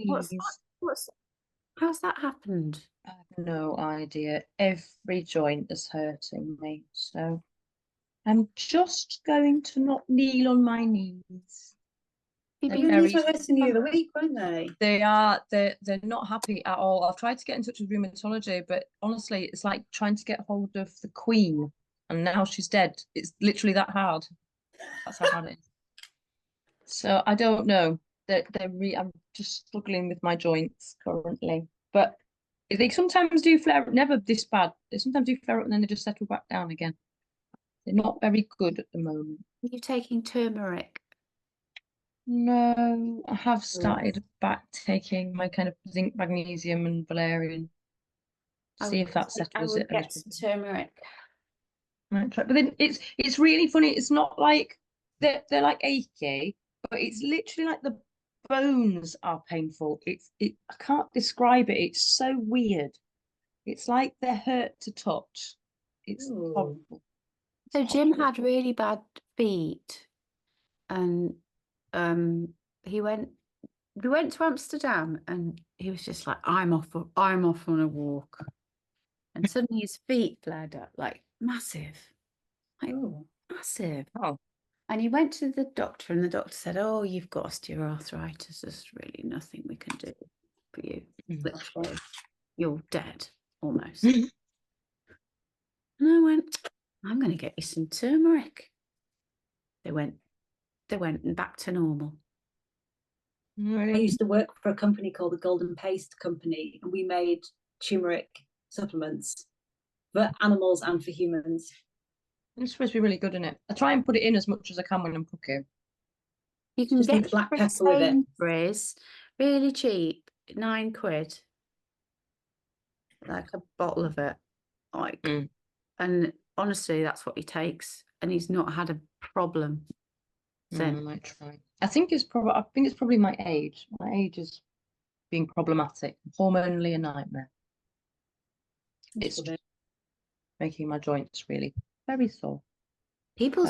What's knees. how's that happened? I have no idea. Every joint is hurting me. So I'm just going to not kneel on my knees. Have you Your been knees Very, were hurting you the other week, weren't they? they're not happy at all. I've tried to get in touch with rheumatology, but honestly, it's like trying to get hold of the Queen, and now she's dead. It's literally that hard. That's how bad it is. So I don't know. I'm just struggling with my joints currently. But they sometimes do flare up, never this bad. They sometimes do flare up and then they just settle back down again. They're not very good at the moment. Are you taking turmeric? No, I have started back taking my kind of zinc, magnesium, and valerian. See if that I settles would it a get little some bit. turmeric. Might try. But then it's really funny. It's not like they're like achy, but it's literally like the bones are painful. I can't describe it. It's so weird. It's like they're hurt to touch. It's Ooh. horrible. So It's Jim horrible. had really bad feet, and he went we went to Amsterdam, and he was just like, I'm off on a walk. And suddenly his feet flared up like massive. Like Ooh. massive. Oh, And he went to the doctor, and the doctor said, oh, you've got osteoarthritis. There's really nothing we can do for you. Literally, you're dead almost. And I went, I'm going to get you some turmeric. They went back to normal. I really? used to work for a company called the Golden Paste Company, and we made turmeric supplements for animals and for humans. It's supposed to be really good in it. I try and put it in as much as I can when I'm cooking. You can Just get need black from pepper with it. Sainsbury's, really cheap, £9, like a bottle of it. Like, and honestly, that's what he takes, and he's not had a problem I since. might try. I think it's probably my age. My age is being problematic, hormonally a nightmare. It's just making my joints really very sore. People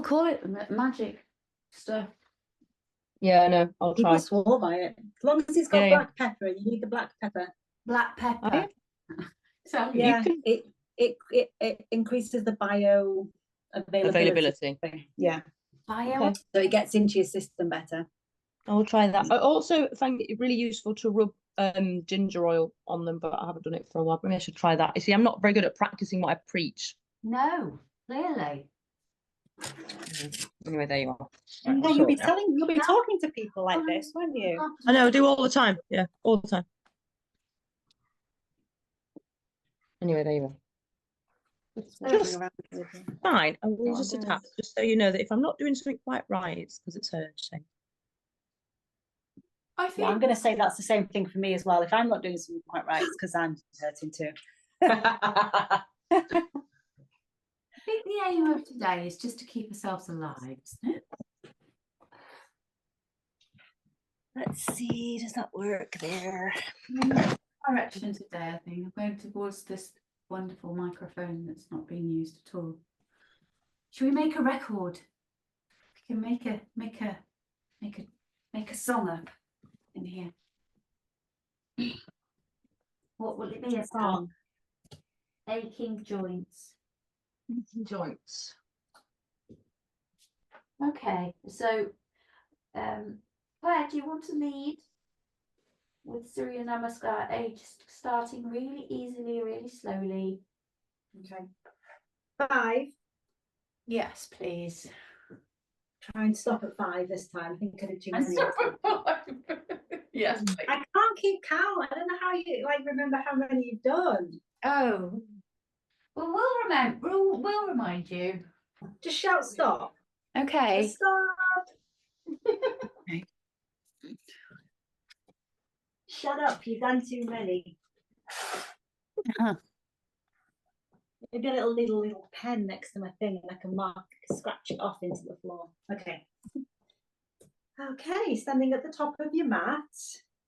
call it magic stuff. Yeah, I know. I'll People try. swore by it. As long as it's got black pepper, and you need the black pepper. Black pepper. Oh, So Yeah, can... it increases the bio availability. Yeah. Bio. Okay. So it gets into your system better. I will try that. I also find it really useful to rub ginger oil on them, but I haven't done it for a while. Maybe I should try that. You see, I'm not very good at practicing what I preach. No, clearly. Anyway, there you are. And then you'll be talking to people like this, won't you? I know, I do all the time. Yeah, all the time. Anyway, there you are. Just fine. I will just a tap, just so you know that if I'm not doing something quite right, it's because it's hurting. Yeah, I'm going to say that's the same thing for me as well. If I'm not doing something quite right, it's because I'm hurting too. I think the aim of today is just to keep ourselves alive, isn't it? Let's see, does that work there? Direction today, I think. I'm going towards this wonderful microphone that's not being used at all. Should we make a record? We can make a song up in here. What will it be? A song? Aching joints. Aching joints. Okay, so Claire, do you want to lead with Surya Namaskar, starting really easily, really slowly? Okay. 5. Yes, please. Try and stop at 5 this time. I think I did too many. Yes. I can't keep count. I don't know how you remember how many you've done. Oh. Well, we'll remind you. Just shout stop. Okay. Stop. Okay. Shut up, you've done too many. Maybe a little pen next to my thing and I can scratch it off into the floor. Okay. Okay, standing at the top of your mat,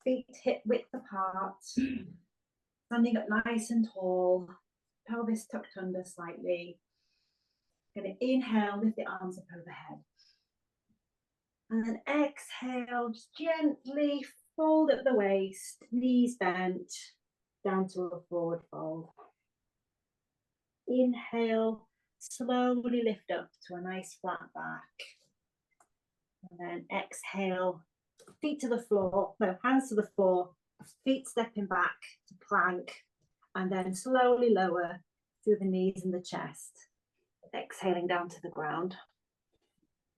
feet hip width apart, standing up nice and tall, pelvis tucked under slightly. Going to inhale, lift the arms up overhead. And then exhale, just gently Fold at the waist, knees bent, down to a forward fold. Inhale, slowly lift up to a nice flat back. And then exhale, feet to the floor, no, hands to the floor, feet stepping back to plank, and then slowly lower through the knees and the chest. Exhaling down to the ground.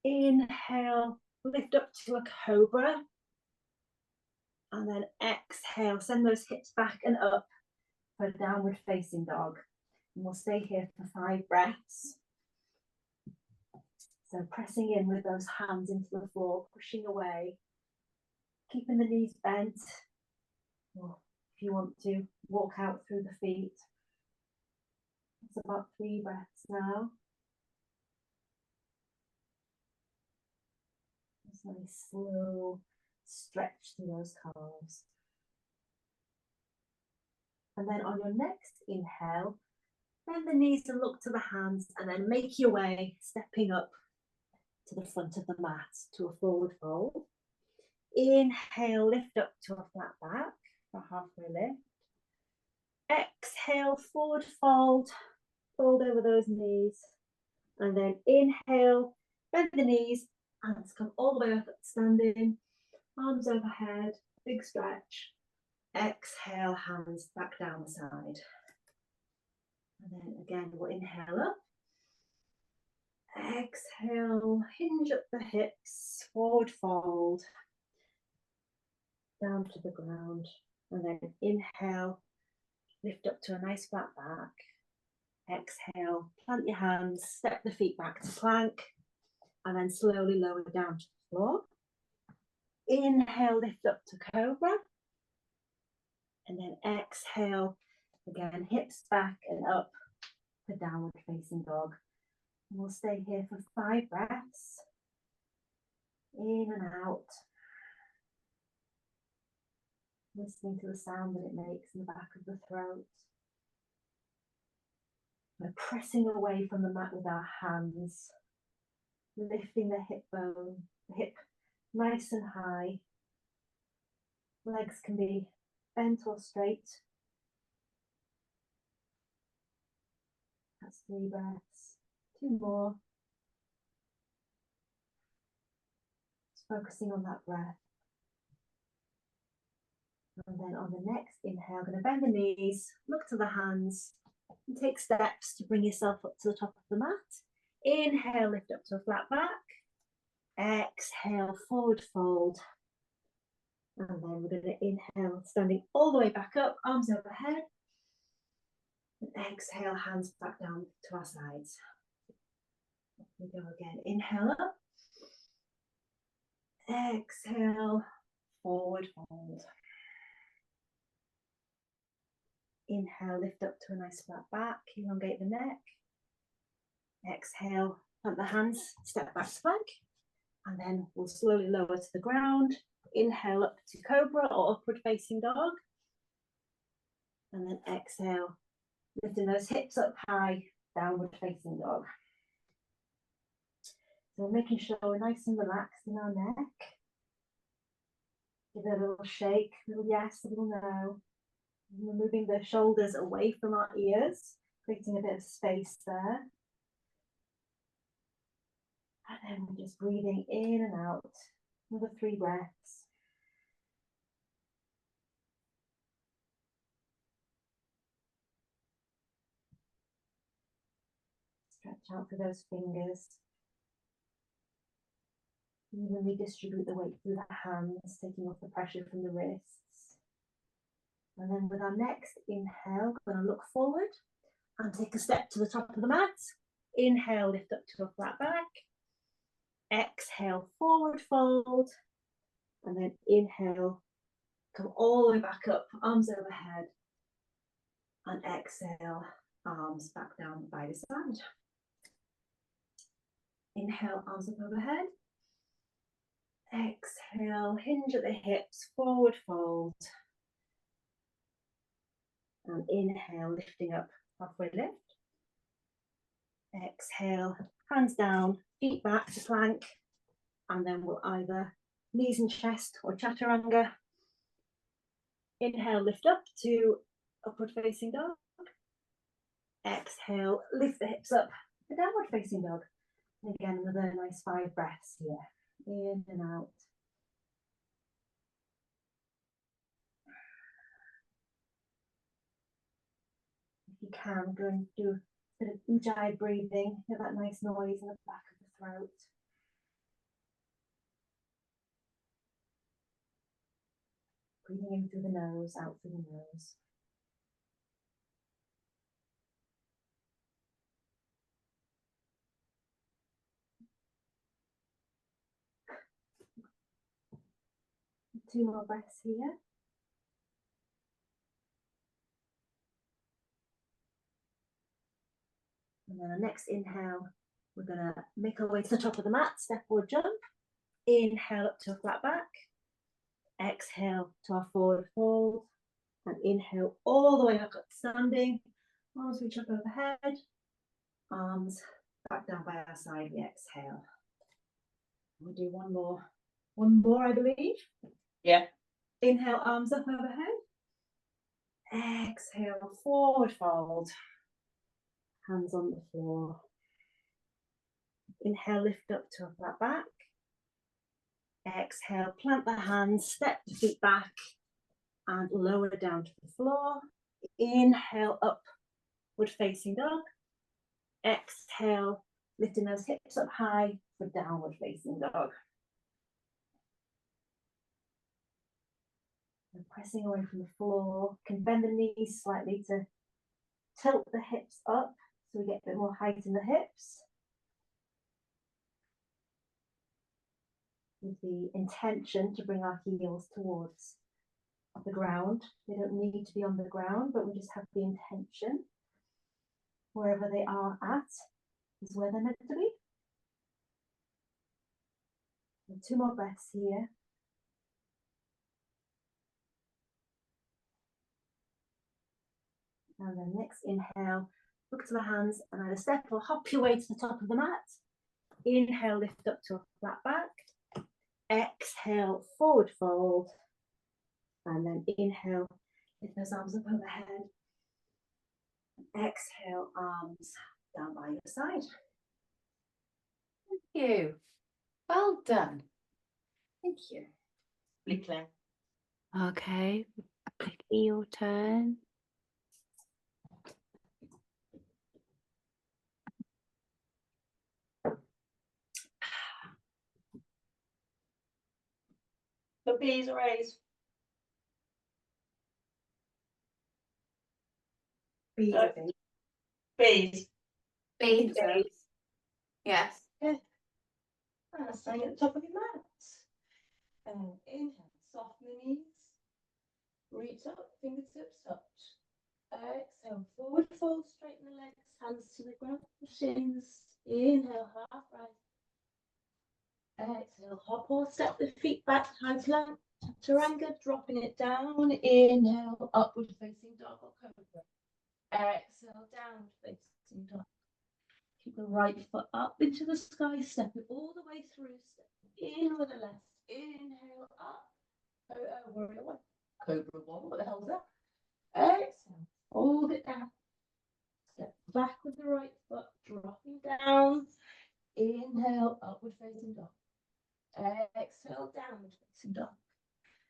Inhale, lift up to a cobra. And then exhale, send those hips back and up for a downward facing dog. And we'll stay here for 5 breaths. So pressing in with those hands into the floor, pushing away, keeping the knees bent. Or if you want to, walk out through the feet. It's about 3 breaths now. Just a nice slow stretch through those calves. And then on your next inhale, bend the knees and look to the hands, and then make your way, stepping up to the front of the mat to a forward fold. Inhale, lift up to a flat back for halfway lift. Exhale, forward fold, fold over those knees. And then inhale, bend the knees, hands come all the way up, standing, arms overhead, big stretch. Exhale, hands back down the side. And then again, we'll inhale up. Exhale, hinge up the hips, forward fold, down to the ground. And then inhale, lift up to a nice flat back. Exhale, plant your hands, step the feet back to plank, and then slowly lower down to the floor. Inhale, lift up to cobra. And then exhale, again, hips back and up for downward facing dog. And we'll stay here for 5 breaths. In and out. Listening to the sound that it makes in the back of the throat. We're pressing away from the mat with our hands. Lifting the hip bone, the hip nice and high. Legs can be bent or straight. That's 3 breaths. 2 more. Just focusing on that breath. And then on the next inhale, going to bend the knees, look to the hands, and take steps to bring yourself up to the top of the mat. Inhale, lift up to a flat back. Exhale, forward fold. And then we're going to inhale, standing all the way back up, arms overhead. And exhale, hands back down to our sides. We go again. Inhale up. Exhale, forward fold. Inhale, lift up to a nice flat back, elongate the neck. Exhale, plant the hands, step back to plank. And then we'll slowly lower to the ground. Inhale up to cobra or upward facing dog. And then exhale, lifting those hips up high, downward facing dog. So we're making sure we're nice and relaxed in our neck. Give it a little shake, a little yes, a little no. We're moving the shoulders away from our ears, creating a bit of space there. And then we're just breathing in and out. Another 3 breaths. Stretch out through those fingers. Evenly distribute the weight through the hands, taking off the pressure from the wrists. And then with our next inhale, we're going to look forward and take a step to the top of the mat. Inhale, lift up to a flat back. Exhale, forward fold. And then inhale, come all the way back up, arms overhead. And exhale, arms back down by the side. Inhale, arms up overhead. Exhale, hinge at the hips, forward fold. And inhale, lifting up, halfway lift. Exhale, hands down, feet back to plank. And then we'll either knees and chest or chaturanga. Inhale, lift up to upward facing dog. Exhale, lift the hips up to downward facing dog. And again, another nice 5 breaths here. In and out. If you can, go and do a bit of ujjayi breathing. Get that nice noise in the back of the throat. Breathing in through the nose, out through the nose. Two more breaths here. And then our next inhale, we're going to make our way to the top of the mat, step forward jump. Inhale up to a flat back. Exhale to our forward fold. And inhale all the way up standing. Arms reach up overhead. Arms back down by our side. We exhale. We'll do one more. One more, I believe. Yeah. Inhale, arms up overhead. Exhale, forward fold. Hands on the floor. Inhale, lift up to a flat back. Exhale, plant the hands, step the feet back and lower down to the floor. Inhale, upward facing dog. Exhale, lifting those hips up high for downward facing dog. And pressing away from the floor. Can bend the knees slightly to tilt the hips up so we get a bit more height in the hips. With the intention to bring our heels towards the ground. They don't need to be on the ground, but we just have the intention. Wherever they are at is where they're meant to be. And 2 more breaths here. And then next inhale, look to the hands and either step or hop your way to the top of the mat. Inhale, lift up to a flat back. Exhale, forward fold. And then inhale, lift those arms up overhead. Exhale, arms down by your side. Thank you. Well done. Thank you. Claire. Okay, Becky, your turn. The B's or A's? B's No. a big. B's. B. B's. Yes. And staying at the top of your mat. And inhale, soften the knees. Reach up, fingertips touch. Exhale, forward fold, straighten the legs, hands to the ground, shins. Inhale, half rise. Exhale, hop or step the feet back, high plank, chaturanga, dropping it down. Inhale, upward facing dog or cobra. Exhale, downward facing dog. Keep the right foot up into the sky, step it all the way through. Step in with the left. Inhale, up. Warrior one. Cobra one. What the hell is that? Exhale, hold it down. Step back with the right foot, dropping down. Inhale, upward facing dog. Exhale, downward facing dog.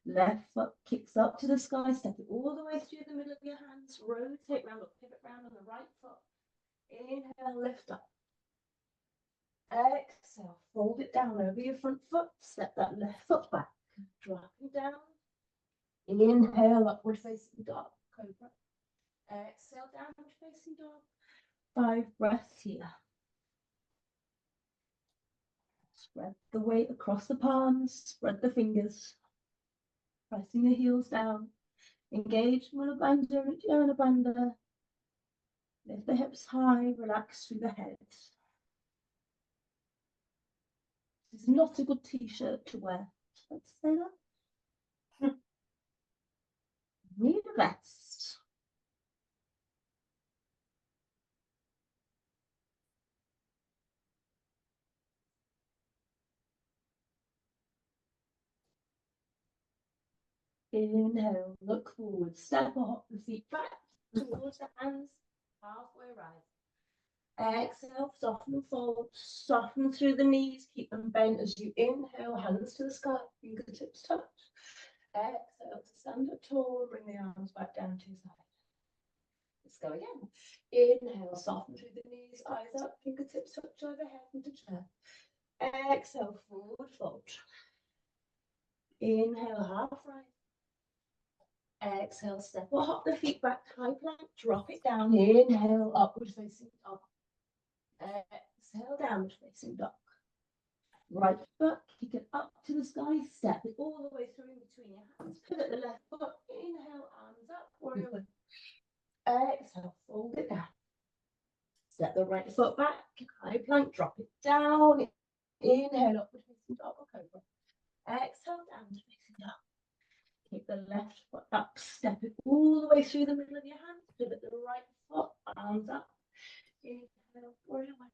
Left foot kicks up to the sky, step it all the way through the middle of your hands, rotate round or pivot round on the right foot. Inhale, lift up. Exhale, fold it down over your front foot, step that left foot back, dropping down. Inhale, upward facing dog, cobra. Exhale, downward facing dog. 5 breaths here. Spread the weight across the palms, spread the fingers, pressing the heels down. Engage Mula Bandha and Jana Bandha. Lift the hips high, relax through the head. This is not a good t-shirt to wear. Let's say that. Need a vest. Inhale, look forward, step or hop the feet back towards the hands, halfway rise. Exhale, soften and fold, soften through the knees, keep them bent as you inhale, hands to the sky, fingertips touch. Exhale to stand up tall, bring the arms back down to your side. Let's go again. Inhale, soften through the knees, eyes up, fingertips touch overhead into chair. Exhale, forward fold. Inhale, half rise. Exhale, step or hop the feet back, high plank, drop it down. Inhale, upward facing dog. Exhale, downward facing dog. Right foot, kick it up to the sky, step it all the way through in between your hands. Pivot the left foot, inhale, arms up, warrior one. Exhale, fold it down. Step the right foot back, high plank, drop it down. Inhale, upward facing dog or cobra. Exhale, downward facing dog. Keep the left foot up, step it all the way through the middle of your hands. Pivot the right foot, arms up. Inhale, warrior one.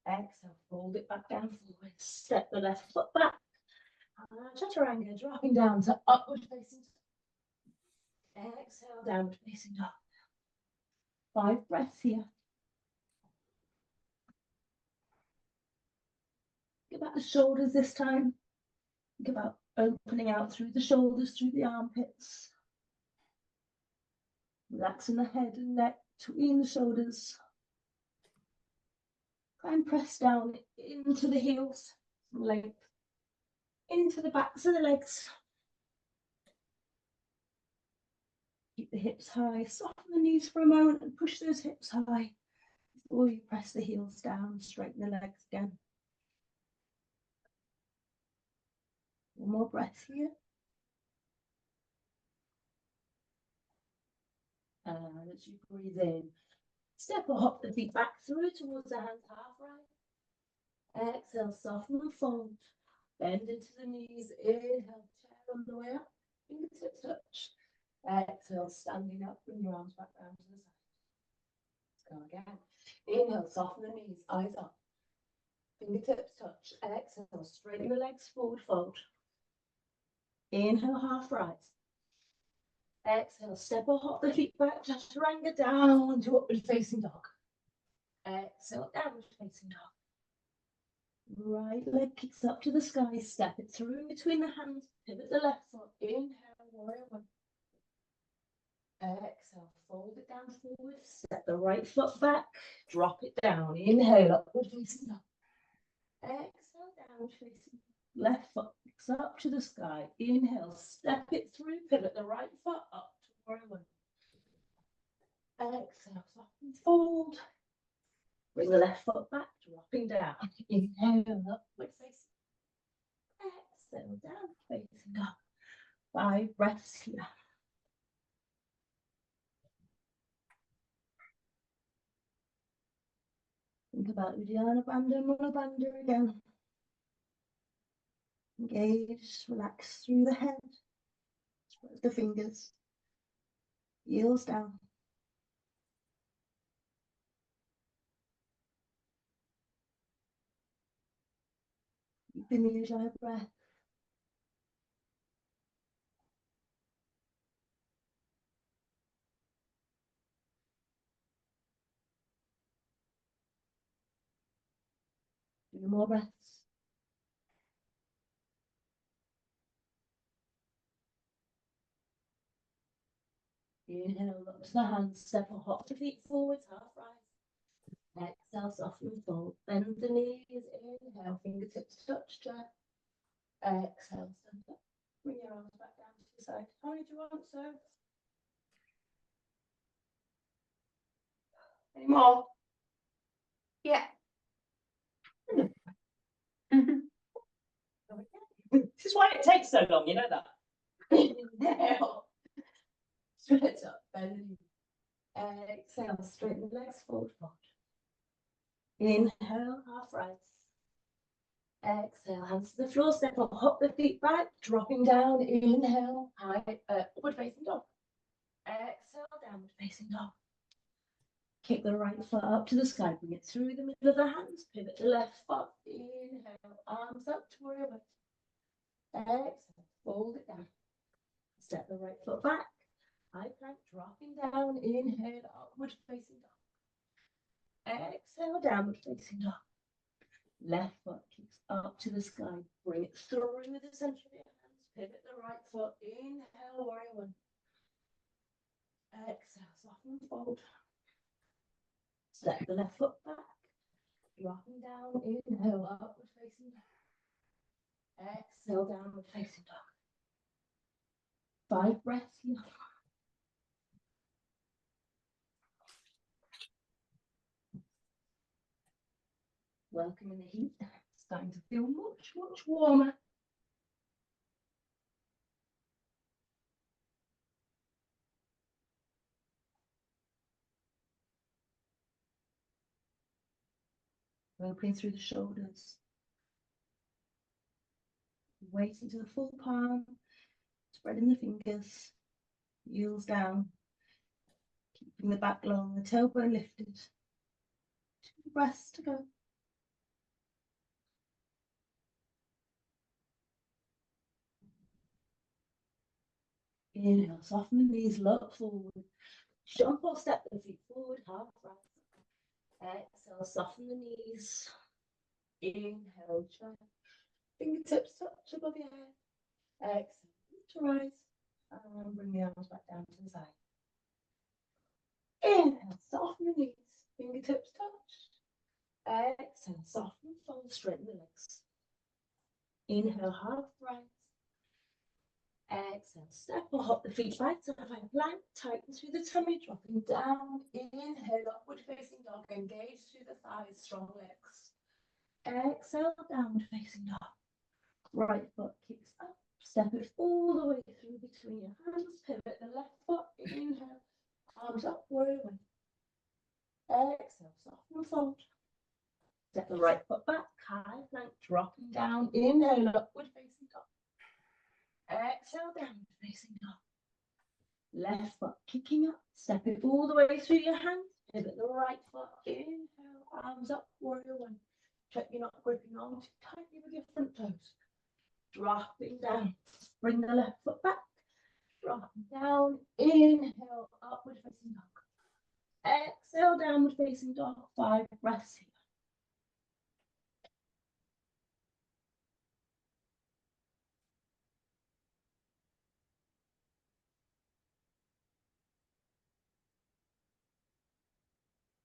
Exhale, fold it back down forward. Step the left foot back. Chaturanga, dropping down to upward facing dog. Exhale, downward facing dog. 5 breaths here. Think about the shoulders this time. Think about opening out through the shoulders, through the armpits. Relaxing the head and neck between the shoulders. Try and press down into the heels, length, into the backs of the legs. Keep the hips high, soften the knees for a moment and push those hips high before you press the heels down, straighten the legs again. One more breath here. And as you breathe in, step or hop the feet back through towards the hands, half right. Exhale, soften and fold. Bend into the knees. Inhale, chair on the way up. Fingertips touch. Exhale, standing up. Bring your arms back down to the side. Let's go again. Inhale, soften the knees. Eyes up. Fingertips touch. Exhale, straighten the legs, forward fold. Inhale, half rise. Exhale, step or hop the feet back, chaturanga down to upward facing dog. Exhale, downward facing dog. Right leg kicks up to the sky, step it through in between the hands, pivot the left foot, inhale, warrior one. Exhale, fold it down forward, step the right foot back, drop it down, inhale, upward facing dog. Exhale, downward facing dog. Left foot kicks up to the sky, inhale, step it through, pivot the right foot up to warrior one. Exhale, soften, fold. Bring the left foot back, dropping down. Inhale, upward facing. Exhale, down facing dog. 5 breaths here. Think about Uddiyana Bandha, Mula Bandha again. Engage, relax through the head. Spread the fingers. Heels down. Deep in the Ujjayi breath. Few more breaths. Inhale, look to the hands, step or hop the feet forwards, half rise. Exhale, soften and fold. Bend the knees, inhale, fingertips touch chair. Exhale, stand up. Bring your arms back down to your side. How many do you want, sir? Any more? Yeah. This is why it takes so long, you know that? Inhale. Stretch up, bend the knees. Exhale, straighten the legs, forward fold. Inhale, half rise. Exhale, hands to the floor, step up, hop the feet back, dropping down. Inhale, high, upward facing dog. Exhale, downward facing dog. Kick the right foot up to the sky, bring it through the middle of the hands, pivot the left foot. Inhale, arms up to warrior one. Exhale, fold it down. step the right foot back. High plank, dropping down, inhale, upward facing dog. Exhale, downward facing dog. Left foot kicks up to the sky. Bring it through the center of your hands. Pivot the right foot. Inhale, warrior one. Exhale, soften and fold. Step the left foot back. Dropping down. Inhale, upward facing dog. Exhale, downward facing dog. 5 breaths here. Welcoming the heat. It's starting to feel much, much warmer. Opening through the shoulders. Weight into the full palm. Spreading the fingers. Heels down. Keeping the back long, the tailbone lifted. 2 breaths to go. Inhale, soften the knees, look forward. Jump or step the feet forward, half right. Exhale, soften the knees. Inhale, try. Fingertips touch above your head. Exhale, to rise. And bring the arms back down to the side. Inhale, soften the knees. Fingertips touch. Exhale, soften, fold, straighten the legs. Inhale, half rise. Exhale, step or hop the feet back to a plank, tighten through the tummy, dropping down. Inhale, upward facing dog, engage through the thighs, strong legs. Exhale, downward facing dog. Right foot kicks up, step it all the way through between your hands, pivot the left foot, inhale, arms up, warrior one. Exhale, soften, fold. Step the right foot back, high plank, dropping down, inhale, upward facing dog. Exhale, downward facing dog. Left foot kicking up, step it all the way through your hands, pivot the right foot, inhale, arms up, warrior one. Check you're not gripping on too tightly with your front toes. Dropping down, bring the left foot back, dropping down, inhale, upward facing dog. Exhale, downward facing dog, 5 breaths here.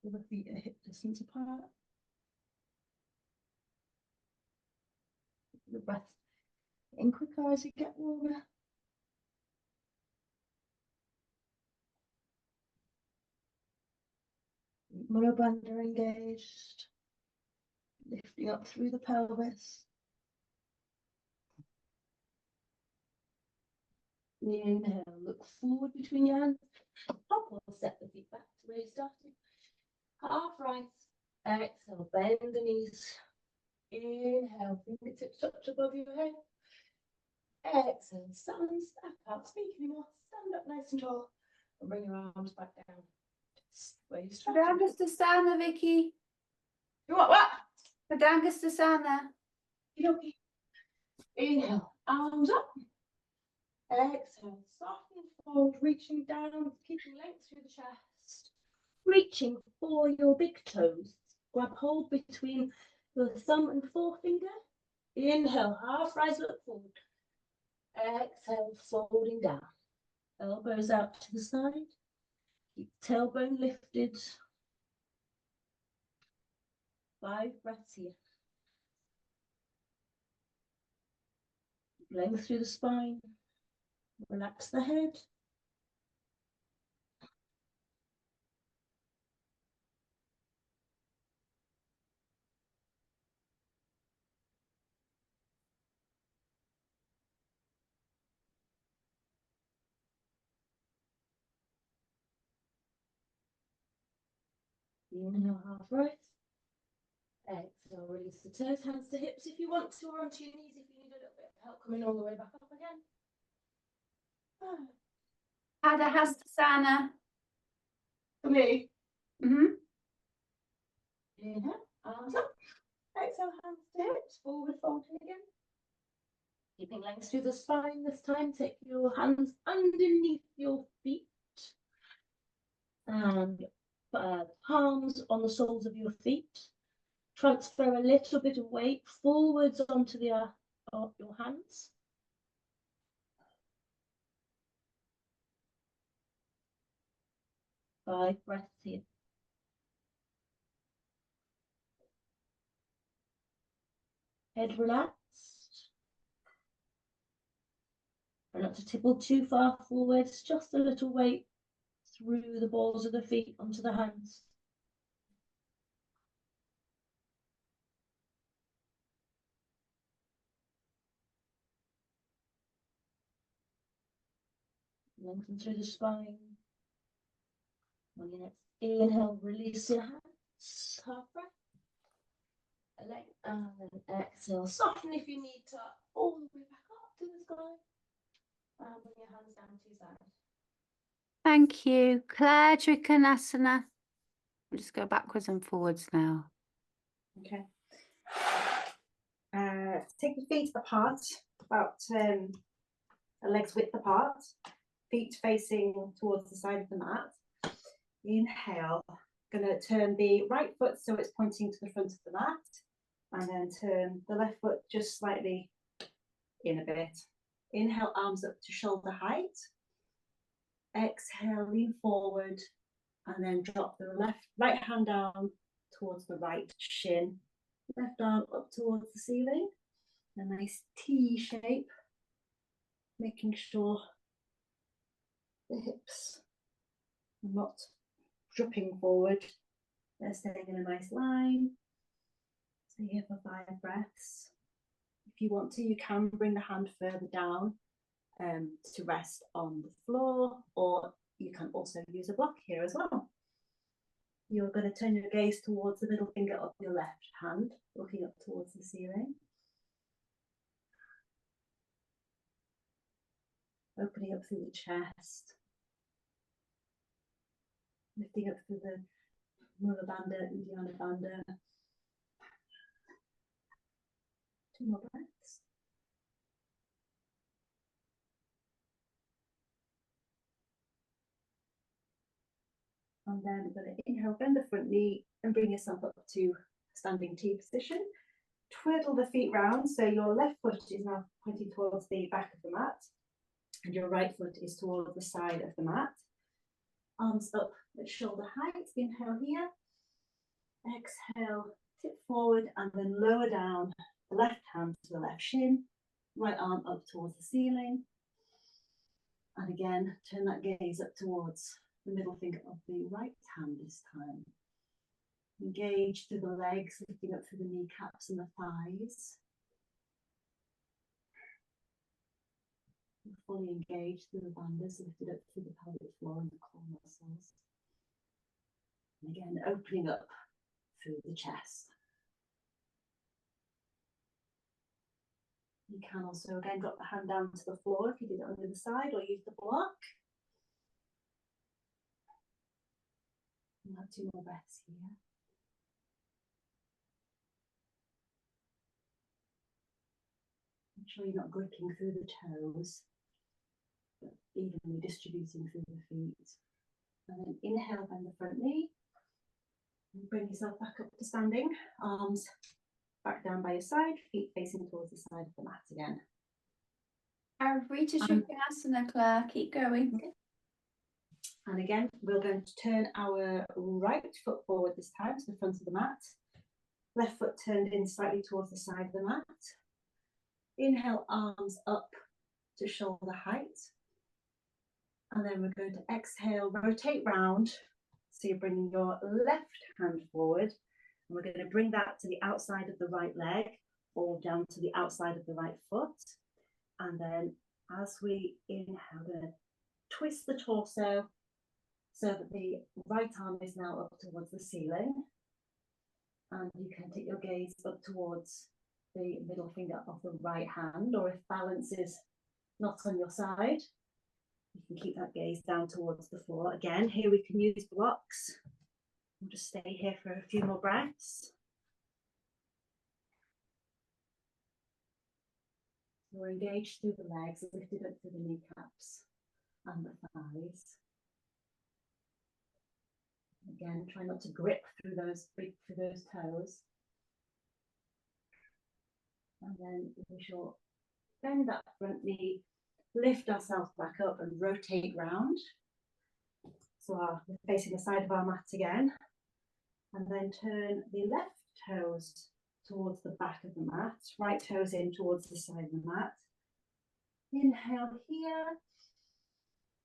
With the feet at hip distance apart. The breath in quicker as you get warmer. Lower band are engaged. Lifting up through the pelvis. Inhale, look forward between your hands. Hop or step the feet back to where you started. Half rise. Exhale, bend the knees. Inhale, fingertips touch above your head. Exhale, stand, step out, speak anymore. Stand up nice and tall. And bring your arms back down. Where you started. Padangusthasana, Vicky. You want what? Padangusthasana. Okay. Inhale, arms up. Exhale, soften, fold, reaching down, keeping length through the chest. Reaching for your big toes. Grab hold between the thumb and forefinger. Inhale, half rise, look forward. Exhale, folding down. Elbows out to the side. Keep tailbone lifted. 5 breaths here. Length through the spine. Relax the head. Inhale, half rise. Exhale, release the toes, hands to hips if you want to, or onto your knees if you need a little bit of help coming all the way back up again. Padahastasana. For me. Mm-hmm. Inhale, arms up. Exhale, hands to hips, forward folding again. Keeping length through the spine this time, take your hands underneath your feet and palms on the soles of your feet. Transfer a little bit of weight forwards onto the your hands. 5 breaths here. Head relaxed. Try not to tipple too far forwards, just a little weight through the balls of the feet onto the hands. Lengthen through the spine. On your next inhale, release your hands. Half breath. And then exhale. Soften if you need to. All the way back up to the sky. And bring your hands down to your side. Thank you. Claire, Trikonasana. We'll just go backwards and forwards now. Okay. Take your feet apart, about the legs width apart, feet facing towards the side of the mat. Inhale, going to turn the right foot so it's pointing to the front of the mat, and then turn the left foot just slightly in a bit. Inhale, arms up to shoulder height. Exhale, lean forward, and then drop the right hand down towards the right shin. Left arm up towards the ceiling. A nice T shape, making sure the hips are not dropping forward. They're staying in a nice line. Stay here for 5 breaths. If you want to, you can bring the hand further down to rest on the floor, or you can also use a block here as well. You're going to turn your gaze towards the middle finger of your left hand, looking up towards the ceiling. Opening up through the chest. Lifting up through the Mula Bandha, Uddiyana Bandha. 2 more breaths. And then we're going to inhale, bend the front knee and bring yourself up to standing T position. Twiddle the feet round so your left foot is now pointing towards the back of the mat and your right foot is towards the side of the mat. Arms up at shoulder height. Inhale here. Exhale, tip forward and then lower down the left hand to the left shin. Right arm up towards the ceiling. And again, turn that gaze up towards the middle finger of the right hand this time. Engage through the legs, lifting up through the kneecaps and the thighs. Fully engaged through the bandhas, lifted up through the pelvic floor and the core muscles. And again, opening up through the chest. You can also again drop the hand down to the floor if you did it on the other side, or use the block. And have 2 more breaths here. Make sure you're not gripping through the toes, but evenly distributing through the feet. And then inhale, bend the front knee. And bring yourself back up to standing. Arms back down by your side, feet facing towards the side of the mat again. Rita Trikonasana, Claire, keep going. Okay. And again, we're going to turn our right foot forward this time to the front of the mat. Left foot turned in slightly towards the side of the mat. Inhale, arms up to shoulder height. And then we're going to exhale, rotate round. So you're bringing your left hand forward. And we're going to bring that to the outside of the right leg or down to the outside of the right foot. And then as we inhale, we're going to twist the torso so that the right arm is now up towards the ceiling. And you can take your gaze up towards the middle finger of the right hand, or if balance is not on your side, you can keep that gaze down towards the floor. Again, here we can use blocks. We'll just stay here for a few more breaths. So we're engaged through the legs, lifted up through the kneecaps and the thighs. Again, try not to grip through those toes. And then we shall bend that front knee, lift ourselves back up and rotate round. So we're facing the side of our mat again. And then turn the left toes towards the back of the mat, right toes in towards the side of the mat. Inhale here.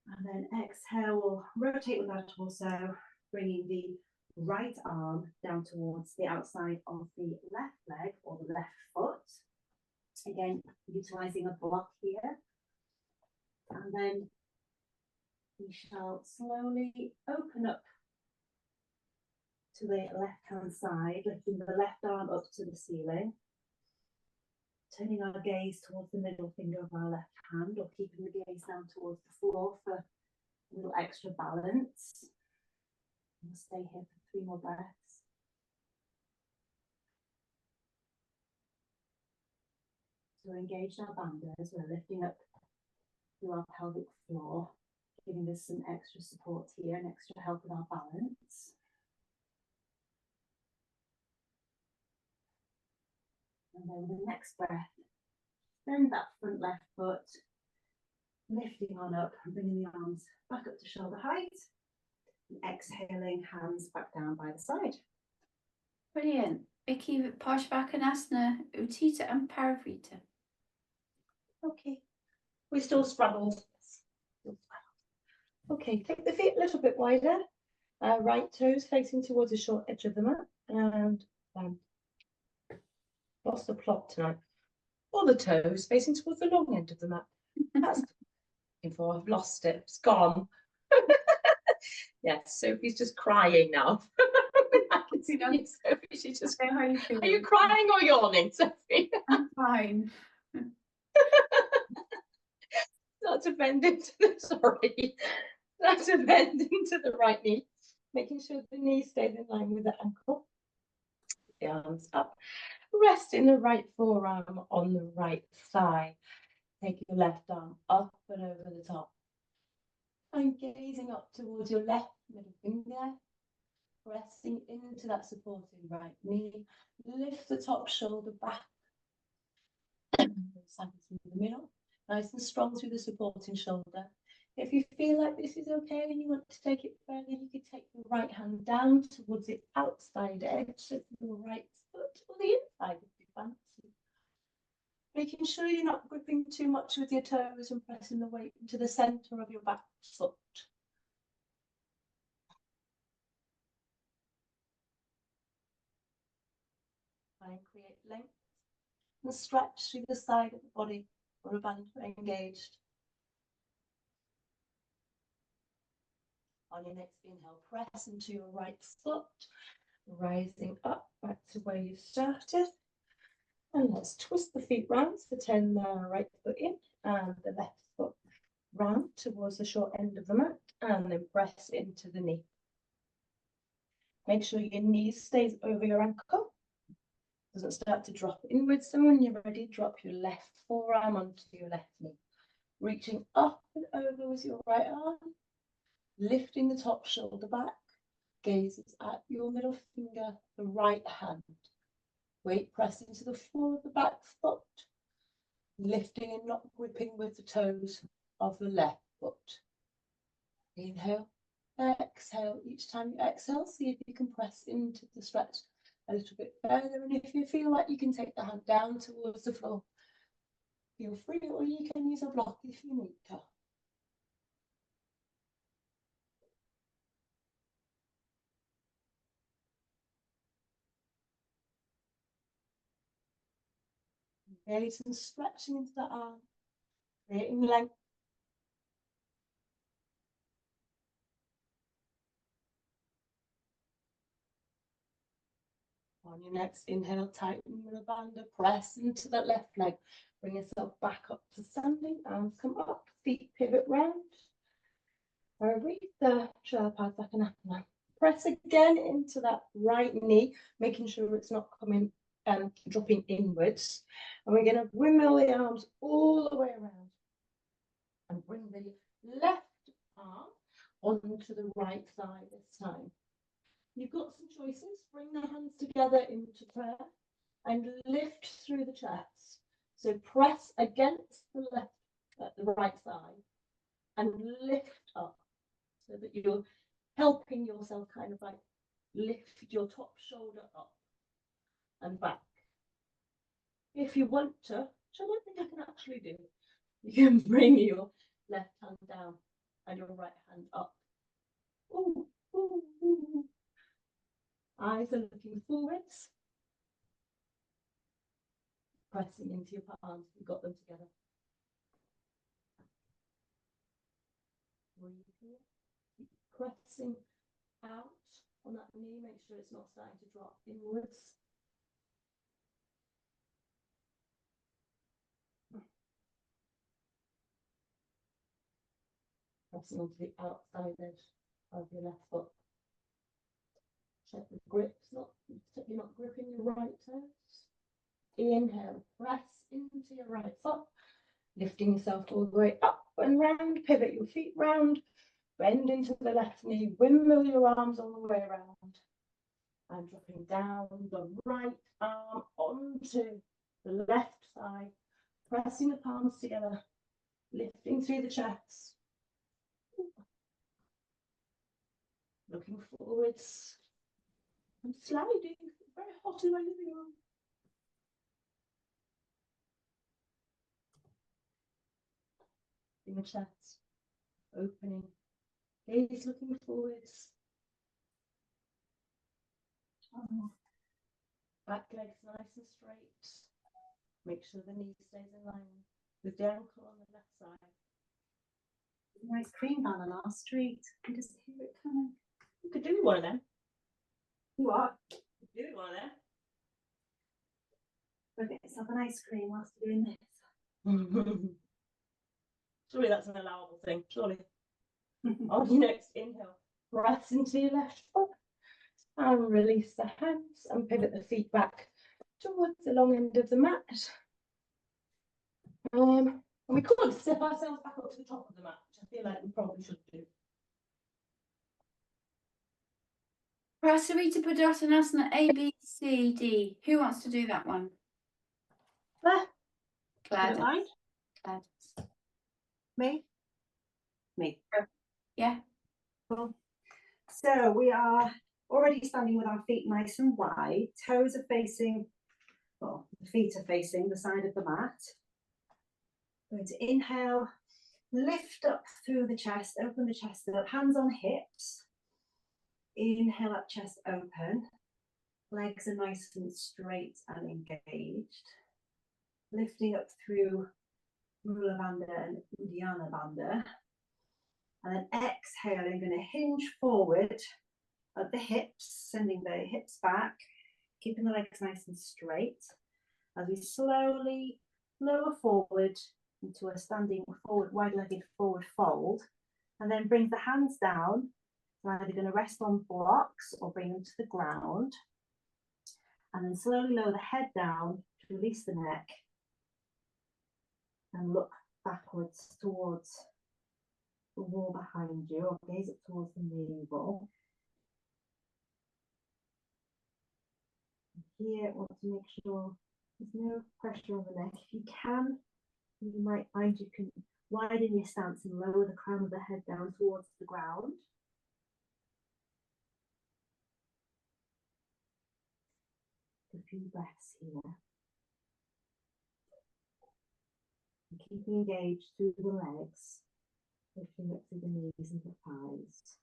And then exhale, we'll rotate with our torso, bringing the right arm down towards the outside of the left leg or the left foot. Again, utilizing a block here. And then we shall slowly open up to the left-hand side, lifting the left arm up to the ceiling. Turning our gaze towards the middle finger of our left hand, or keeping the gaze down towards the floor for a little extra balance. We'll stay here for 3 more breaths. So we're engaged our bandhas, we're lifting up through our pelvic floor, giving us some extra support here and extra help with our balance. And then with the next breath, bend that front left foot, lifting on up and bringing the arms back up to shoulder height. And exhaling, hands back down by the side. Brilliant. Vicky, Parshvakonasana, Utthita and Parivrtta. Okay. We still struggled. Okay, take the feet a little bit wider. Right toes facing towards the short edge of the mat. And lost the plot tonight. All the toes facing towards the long end of the mat. That's before I've lost it. It's gone. Yes, Sophie's just crying now. I can see you, Sophie. She's just going, How you feeling? are you crying or yawning, Sophie? I'm fine. Not to bend into the, sorry. Not to bend into the right knee. Making sure the knee stays in line with the ankle. The arms up. Resting the right forearm on the right thigh. Take your left arm up and over the top. And gazing up towards your left middle finger. Pressing into that supporting right knee. Lift the top shoulder back. Through the middle. Nice and strong through the supporting shoulder. If you feel like this is okay and you want to take it further, you can take the right hand down towards the outside edge of your right foot or the inside if you fancy. Making sure you're not gripping too much with your toes and pressing the weight into the center of your back foot. Try and create length and stretch through the side of the body or a band engaged. On your next inhale, press into your right foot, rising up back to where you started. And let's twist the feet round, so turn the right foot in and the left foot round towards the short end of the mat, and then press into the knee. Make sure your knee stays over your ankle. Doesn't start to drop inwards. And when you're ready, drop your left forearm onto your left knee. Reaching up and over with your right arm. Lifting the top shoulder back. Gazes at your middle finger, the right hand. Weight pressing to the floor of the back foot. Lifting and not gripping with the toes of the left foot. Inhale, exhale. Each time you exhale, see if you can press into the stretch a little bit further. And if you feel like you can take the hand down towards the floor, feel free, or you can use a block if you need to. Gaze and stretching into the arm, creating length. On your next inhale, tighten the bandha, press into that left leg. Bring yourself back up to standing, arms come up, feet pivot round. Parivrtta, Parshvakonasana. Press again into that right knee, making sure it's not coming dropping inwards. And we're going to windmill the arms all the way around. And bring the left arm onto the right thigh this time. You've got some choices. Bring the hands together into prayer and lift through the chest. So press against the right thigh and lift up so that you're helping yourself kind of like lift your top shoulder up and back. If you want to, which I don't think I can actually do, you can bring your left hand down and your right hand up. Ooh, ooh, ooh. Eyes are looking forwards. Pressing into your palms, you've got them together. Breathe here. Keep pressing out on that knee, make sure it's not starting to drop inwards. Pressing onto the outside edge of your left foot. Check the grip, you're not gripping your right toes. Inhale, press into your right foot, lifting yourself all the way up and round, pivot your feet round, bend into the left knee, windmill your arms all the way around, and dropping down the right arm onto the left thigh, pressing the palms together, lifting through the chest, looking forwards, and sliding, very hot in my living room. In the chest, opening, gaze looking forwards. Back legs nice and straight. Make sure the knee stays in line with the ankle on the left side. Nice cream van on our street. I can just hear it coming. You could do one of them. What? Do one of them. We'll get yourself an ice cream whilst you're doing this. Surely that's an allowable thing. Surely. On your next inhale, press into your left foot and release the hands and pivot the feet back towards the long end of the mat. And we could step ourselves back up to the top of the mat, which I feel like we probably should do. Prasarita Padottanasana A, B, C, D. Who wants to do that one? Claire, Claire. don't mind. Claire. Me? Yeah. Cool. So we are already standing with our feet nice and wide. Toes are facing, well, the feet are facing the side of the mat. Going to inhale, lift up through the chest, open the chest up, hands on hips. Inhale up, chest open. Legs are nice and straight and engaged. Lifting up through Mula Bandha and Uddiyana Bandha. And then exhaling, going to hinge forward at the hips, sending the hips back, keeping the legs nice and straight. As we slowly lower forward into a standing forward, wide-legged forward fold, and then bring the hands down. We're either going to rest on blocks or bring them to the ground. And then slowly lower the head down to release the neck and look backwards towards the wall behind you, or gaze up towards the navel. Here, I want to make sure there's no pressure on the neck. If you can, you might find you can widen your stance and lower the crown of the head down towards the ground. A few breaths here. And keeping engaged through the legs, lifting up through the knees and the thighs.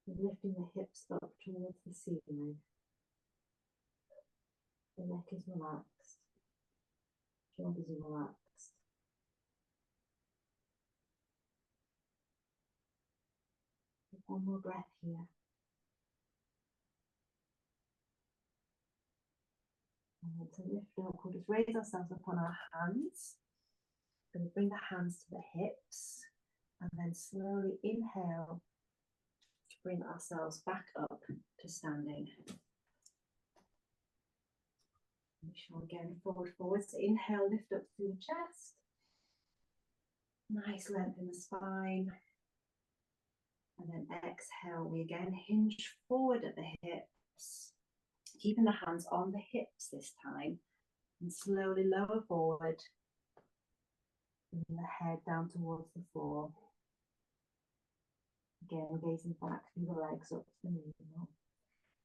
And lifting the hips up towards the ceiling. The neck is relaxed. Shoulders are relaxed. One more breath here. And to lift up, we'll just raise ourselves up on our hands. Going to bring the hands to the hips. And then slowly inhale to bring ourselves back up to standing. Make sure again, forward. So inhale, lift up through the chest. Nice length in the spine. And then exhale, we again hinge forward at the hips. Keeping the hands on the hips this time. And slowly lower forward. Bring the head down towards the floor. Again, gazing back through the legs up to the middle.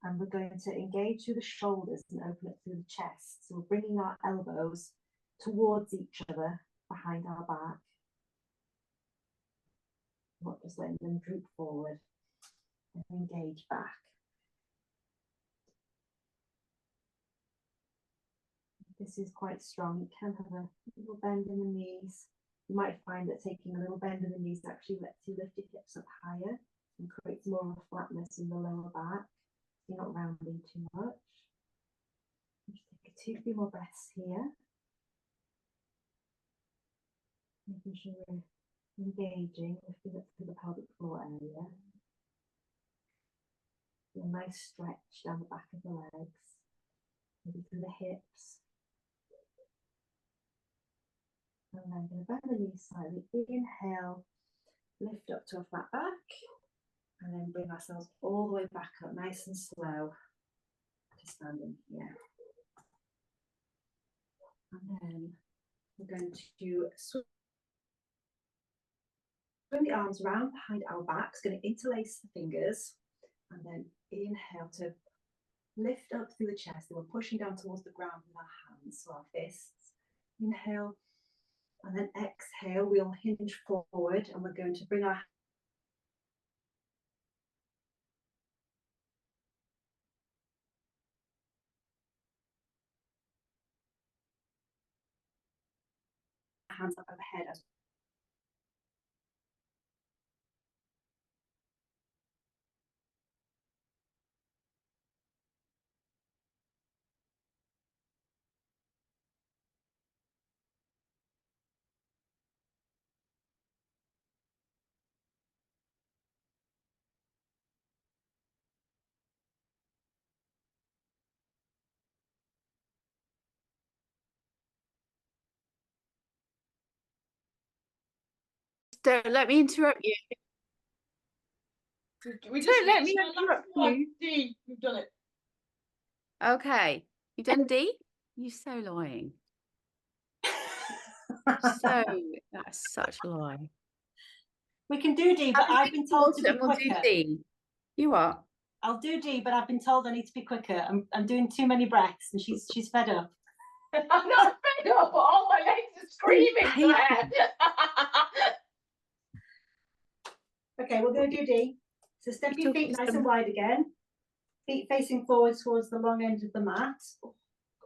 And we're going to engage through the shoulders and open up through the chest. So we're bringing our elbows towards each other behind our back. Not just letting them droop forward. And engage back. This is quite strong. You can have a little bend in the knees. You might find that taking a little bend in the knees actually lets you lift your hips up higher and creates more of a flatness in the lower back. You're not rounding too much. Just take 2-3 more breaths here. Making sure we're engaging, lifting up through the pelvic floor area. A nice stretch down the back of the legs, maybe through the hips. And then I'm going to bend the knees slightly. Inhale, lift up to a flat back, and then bring ourselves all the way back up, nice and slow, to standing here. And then we're going to swing the arms round behind our backs, going to interlace the fingers, and then inhale to lift up through the chest. And we're pushing down towards the ground with our hands, so our fists. Inhale, and then exhale, we'll hinge forward, and we're going to bring our hands up overhead as Don't let me interrupt you. Don't let me interrupt you. D, we've done it. Okay, you done D? You're so lying. So that's such a lie. we can do D, but I've been told to be We'll do quicker. D. You are. I'll do D, but I've been told I need to be quicker. I'm doing too many breaths, and she's fed up. I'm not fed up, but all my legs are screaming, Claire. Okay, we're going to do D. So step your feet nice and wide again. Feet facing forward towards the long end of the mat. Oh,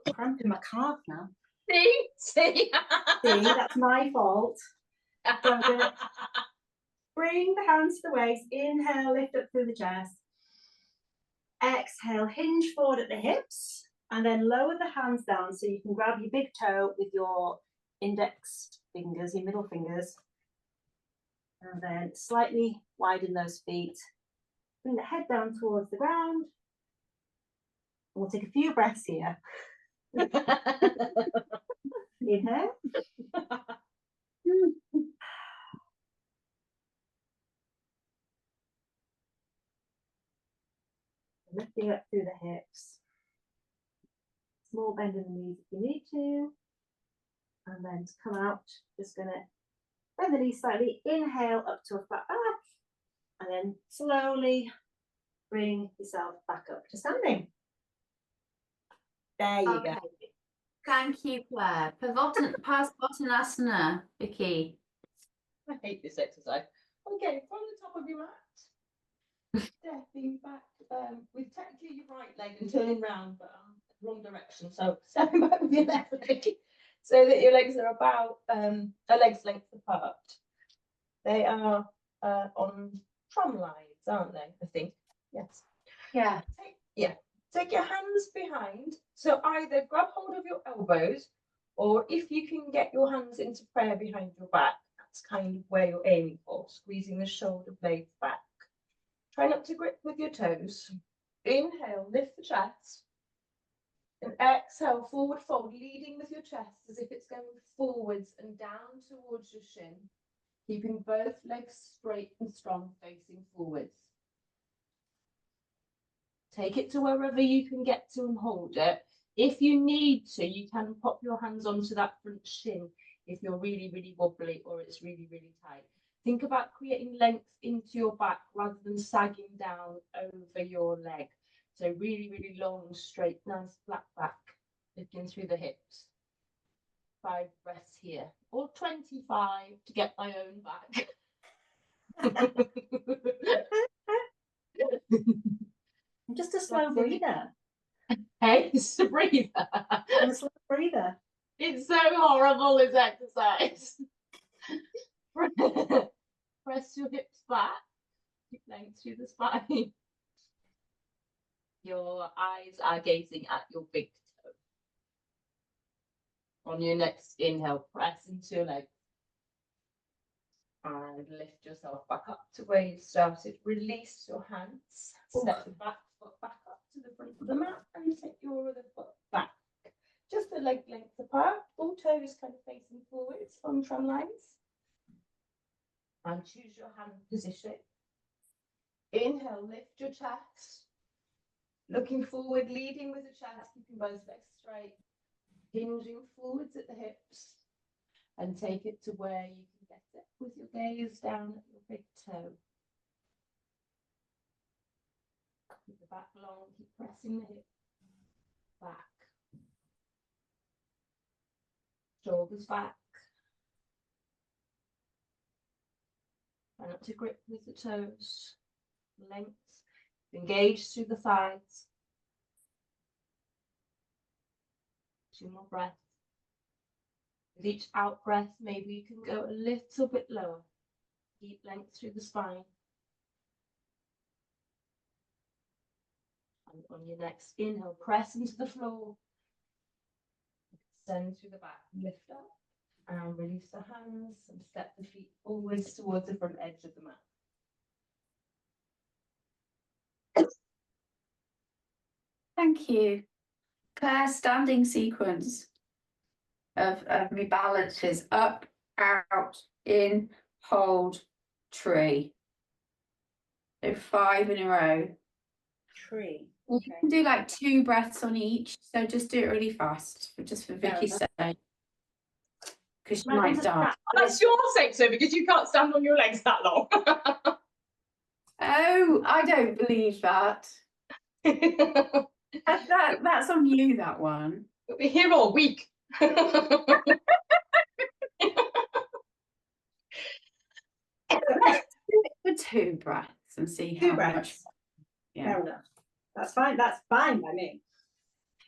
got cramp in my calf now. See? See, that's my fault. So I'm gonna bring the hands to the waist. Inhale, lift up through the chest. Exhale, hinge forward at the hips. And then lower the hands down so you can grab your big toe with your index fingers, your middle fingers. And then slightly widen those feet. Bring the head down towards the ground. We'll take a few breaths here. Inhale. Lifting up through the hips. Small bend in the knees if you need to. And then to come out, just going to bend the knees slightly. Inhale up to a flat back. And then slowly bring yourself back up to standing. There you go. Thank you, Claire. Parsvottanasana, Vicky. I hate this exercise. Okay, from the top of your mat, stepping back with technically your right leg and turning round, but wrong direction. So stepping back with your left leg so that your legs are about a leg's length apart. They are on tram lines, aren't they? I think. Yes. Yeah. Take your hands behind. So either grab hold of your elbows, or if you can get your hands into prayer behind your back, that's kind of where you're aiming for, squeezing the shoulder blades back. Try not to grip with your toes. Inhale, lift the chest. And exhale, forward fold, leading with your chest as if it's going forwards and down towards your shin, keeping both legs straight and strong, facing forwards. Take it to wherever you can get to and hold it. If you need to, you can pop your hands onto that front shin if you're really, really wobbly or it's really, really tight. Think about creating length into your back rather than sagging down over your leg. So really, really long, straight, nice flat back, lifting through the hips. 5 breaths here, or 25 to get my own back. I'm just a slow breather. Hey, it's a breather. I'm a slow breather. It's so horrible, this exercise. Press your hips back. Keep length through the spine. Your eyes are gazing at your big toe. On your next inhale, press into your legs. And lift yourself back up to where you started. Release your hands. Step the back foot back up to the front of the mat and take your other foot back. Just the leg length apart. All toes kind of facing forwards on tram lines. And choose your hand position. Inhale, lift your chest. Looking forward, leading with the chest, keeping both legs straight. Hinging forwards at the hips. And take it to where you can get it with your gaze down at your big toe. Keep the back long, keep pressing the hip back. Shoulders back. Try not to grip with the toes. Length. Engage through the thighs. 2 more breaths. With each out breath, maybe you can go a little bit lower. Deep length through the spine. And on your next inhale, press into the floor. Extend through the back, lift up, and release the hands and step the feet always towards the front edge of the mat. Thank you. Claire, standing sequence of rebalances. Up, out, in, hold, tree. So 5 in a row. Tree. You can do like 2 breaths on each. So just do it really fast, just for Vicky's sake. Because she might start. That's your sake, so because you can't stand on your legs that long. Oh, I don't believe that. That's on you, that one. We'll be here all week. Let's do it for 2 breaths and see how much. Yeah. Fair enough. That's fine. That's fine by me.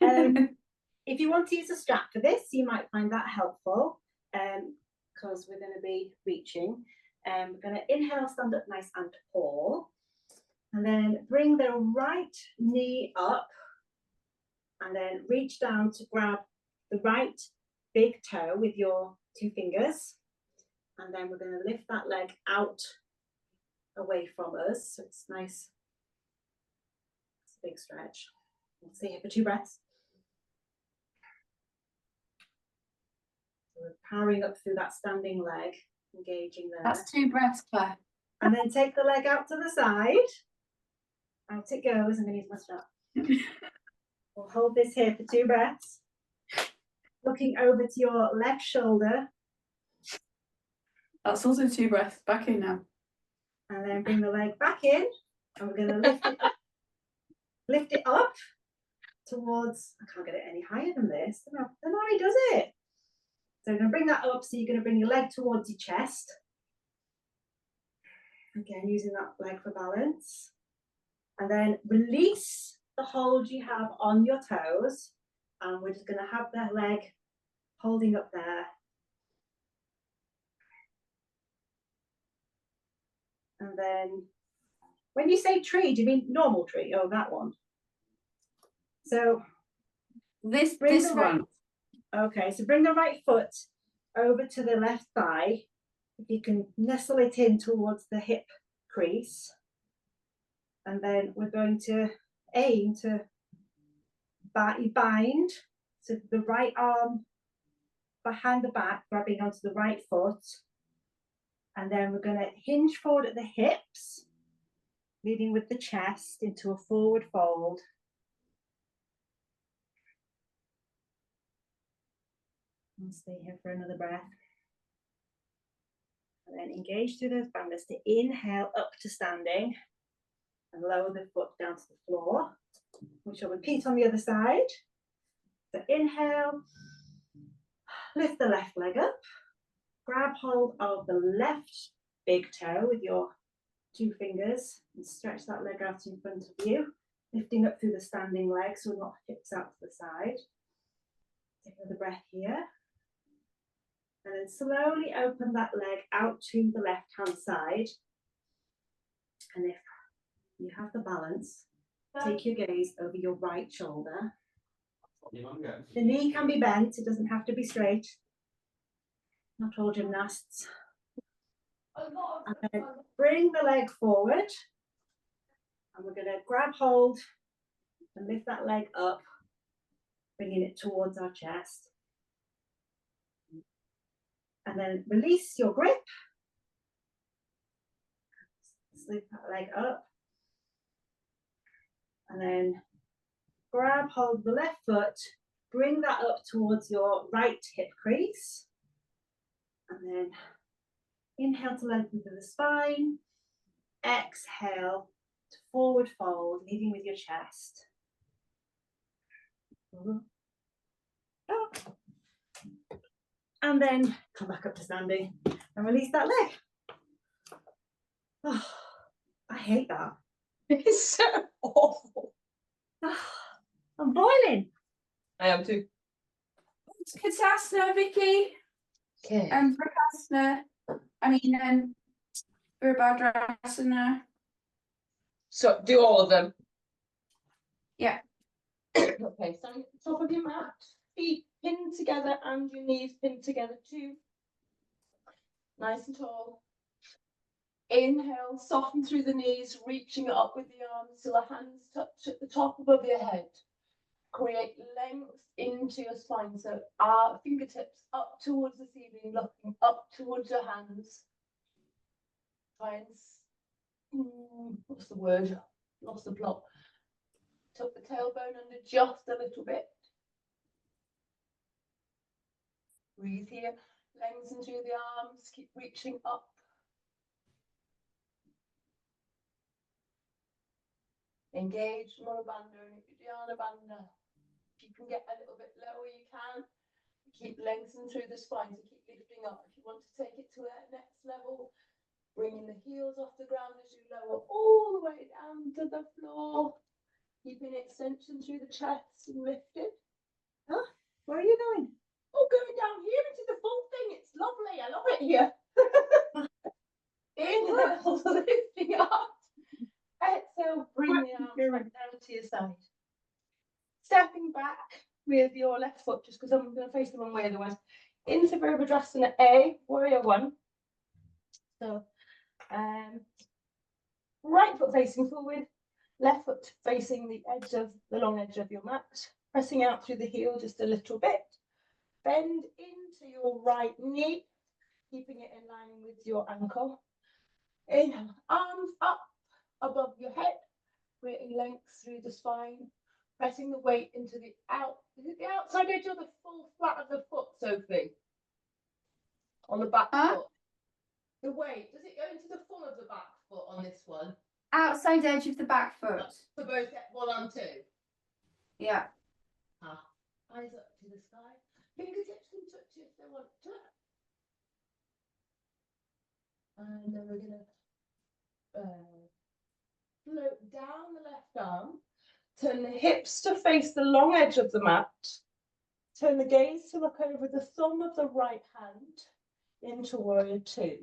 If you want to use a strap for this, you might find that helpful because we're going to be reaching. We're going to inhale, stand up nice and tall, and then bring the right knee up, and then reach down to grab the right big toe with your 2 fingers, and then we're going to lift that leg out away from us, so it's nice. It's a big stretch. We'll stay here for 2 breaths. So we're powering up through that standing leg, engaging there. That's 2 breaths, Claire. And then take the leg out to the side. Out it goes. I'm going to use my strap. We'll hold this here for 2 breaths. Looking over to your left shoulder. That's also 2 breaths. Back in now. And then bring the leg back in. And we're going to lift it up towards, I can't get it any higher than this. I don't know how he does it. So I'm going to bring that up. So you're going to bring your leg towards your chest. Again, using that leg for balance. And then release the hold you have on your toes. And we're just going to have the leg holding up there. And then when you say tree, do you mean normal tree? Oh, that one. So this one. Okay, so bring the right foot over to the left thigh. If you can nestle it in towards the hip crease. And then we're going to aim to you bind, so the right arm behind the back, grabbing onto the right foot. And then we're going to hinge forward at the hips, leading with the chest into a forward fold. And stay here for another breath. And then engage through those bandhas to inhale up to standing and lower the foot down to the floor, which will repeat on the other side. So inhale, lift the left leg up, grab hold of the left big toe with your 2 fingers and stretch that leg out in front of you, lifting up through the standing leg so we're not hips out to the side. Take another breath here. And then slowly open that leg out to the left hand side. And if you have the balance, take your gaze over your right shoulder. The knee can be bent, it doesn't have to be straight. Not all gymnasts. And then bring the leg forward. And we're going to grab hold and lift that leg up, bringing it towards our chest. And then release your grip. Slip that leg up. And then grab hold of the left foot, bring that up towards your right hip crease. And then inhale to lengthen through the spine. Exhale to forward fold, leading with your chest. And then come back up to standing and release that leg. Oh, I hate that. It's so awful. I'm boiling. I am too. Katasana, Vicky. Okay. Vrasana. Virabhadrasana. So do all of them. Yeah. Okay, standing at the top of your mat, feet pinned together and your knees pinned together too. Nice and tall. Inhale, soften through the knees, reaching up with the arms till the hands touch at the top above your head. Create length into your spine, so our fingertips up towards the ceiling, looking up towards your hands. Try and, what's the word? Lost the plot. Tuck the tailbone under just a little bit. Breathe here, lengthen through the arms, keep reaching up. Engage Mula Bandha and Uddiyana Bandha. If you can get a little bit lower, you can. Keep lengthening through the spine, so keep lifting up. If you want to take it to that next level, bringing the heels off the ground as you lower all the way down to the floor. Keeping extension through the chest and lifted. Huh? Where are you going? Oh, going down here into the full thing. It's lovely. I love it here. Inhale, lifting up. Exhale, bring the arms back down to your side. Stepping back with your left foot, just because I'm going to face the wrong way otherwise. Into Virabhadrasana A, Warrior 1. So, right foot facing forward, left foot facing the edge of the long edge of your mat, pressing out through the heel just a little bit. Bend into your right knee, keeping it in line with your ankle. Inhale, arms up above your head, creating length through the spine, pressing the weight into the is it the outside edge or the full flat of the foot, Sophie? On the back foot. The weight, does it go into the full of the back foot on this one? Outside edge of the back foot. For both 1 and 2? Yeah. Eyes up to the sky. Fingertips can touch if they want to. And then we're going to float down the left arm. Turn the hips to face the long edge of the mat. Turn the gaze to look over the thumb of the right hand into Warrior 2.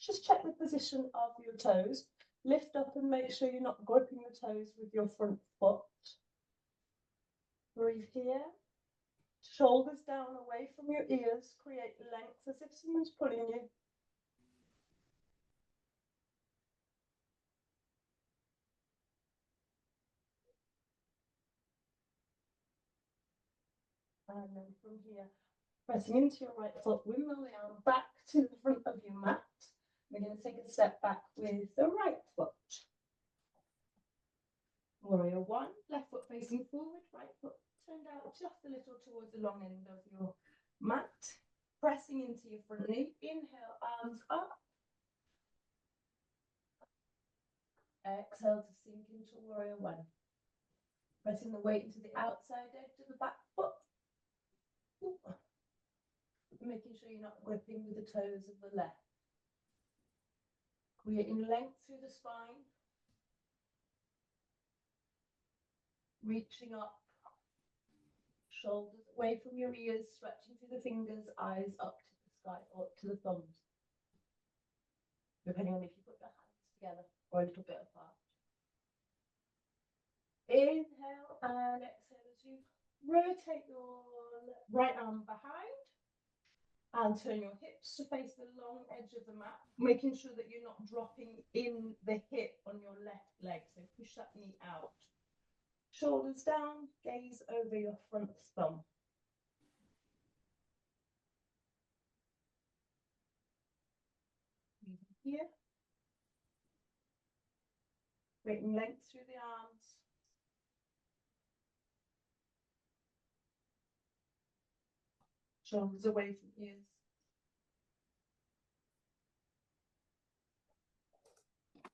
Just check the position of your toes. Lift up and make sure you're not gripping the toes with your front foot. Breathe here. Shoulders down away from your ears. Create length as if someone's pulling you. And then from here, pressing into your right foot, windmill the arm back to the front of your mat. We're going to take a step back with the right foot. Warrior one, left foot facing forward, right foot turned out just a little towards the long end of your mat. Pressing into your front knee, inhale, arms up. Exhale to sink into warrior one. Pressing the weight into the outside edge of the back foot. Ooh. Making sure you're not gripping with the toes of the left. Creating length through the spine. Reaching up. Shoulders away from your ears, stretching through the fingers, eyes up to the sky or up to the thumbs. Depending on if you put your hands together or a little bit apart. Inhale and exhale as you rotate your right arm behind and turn your hips to face the long edge of the mat, making sure that you're not dropping in the hip on your left leg. So push that knee out. Shoulders down, gaze over your front thumb. Here. Creating length through the arms. Shoulders away from ears.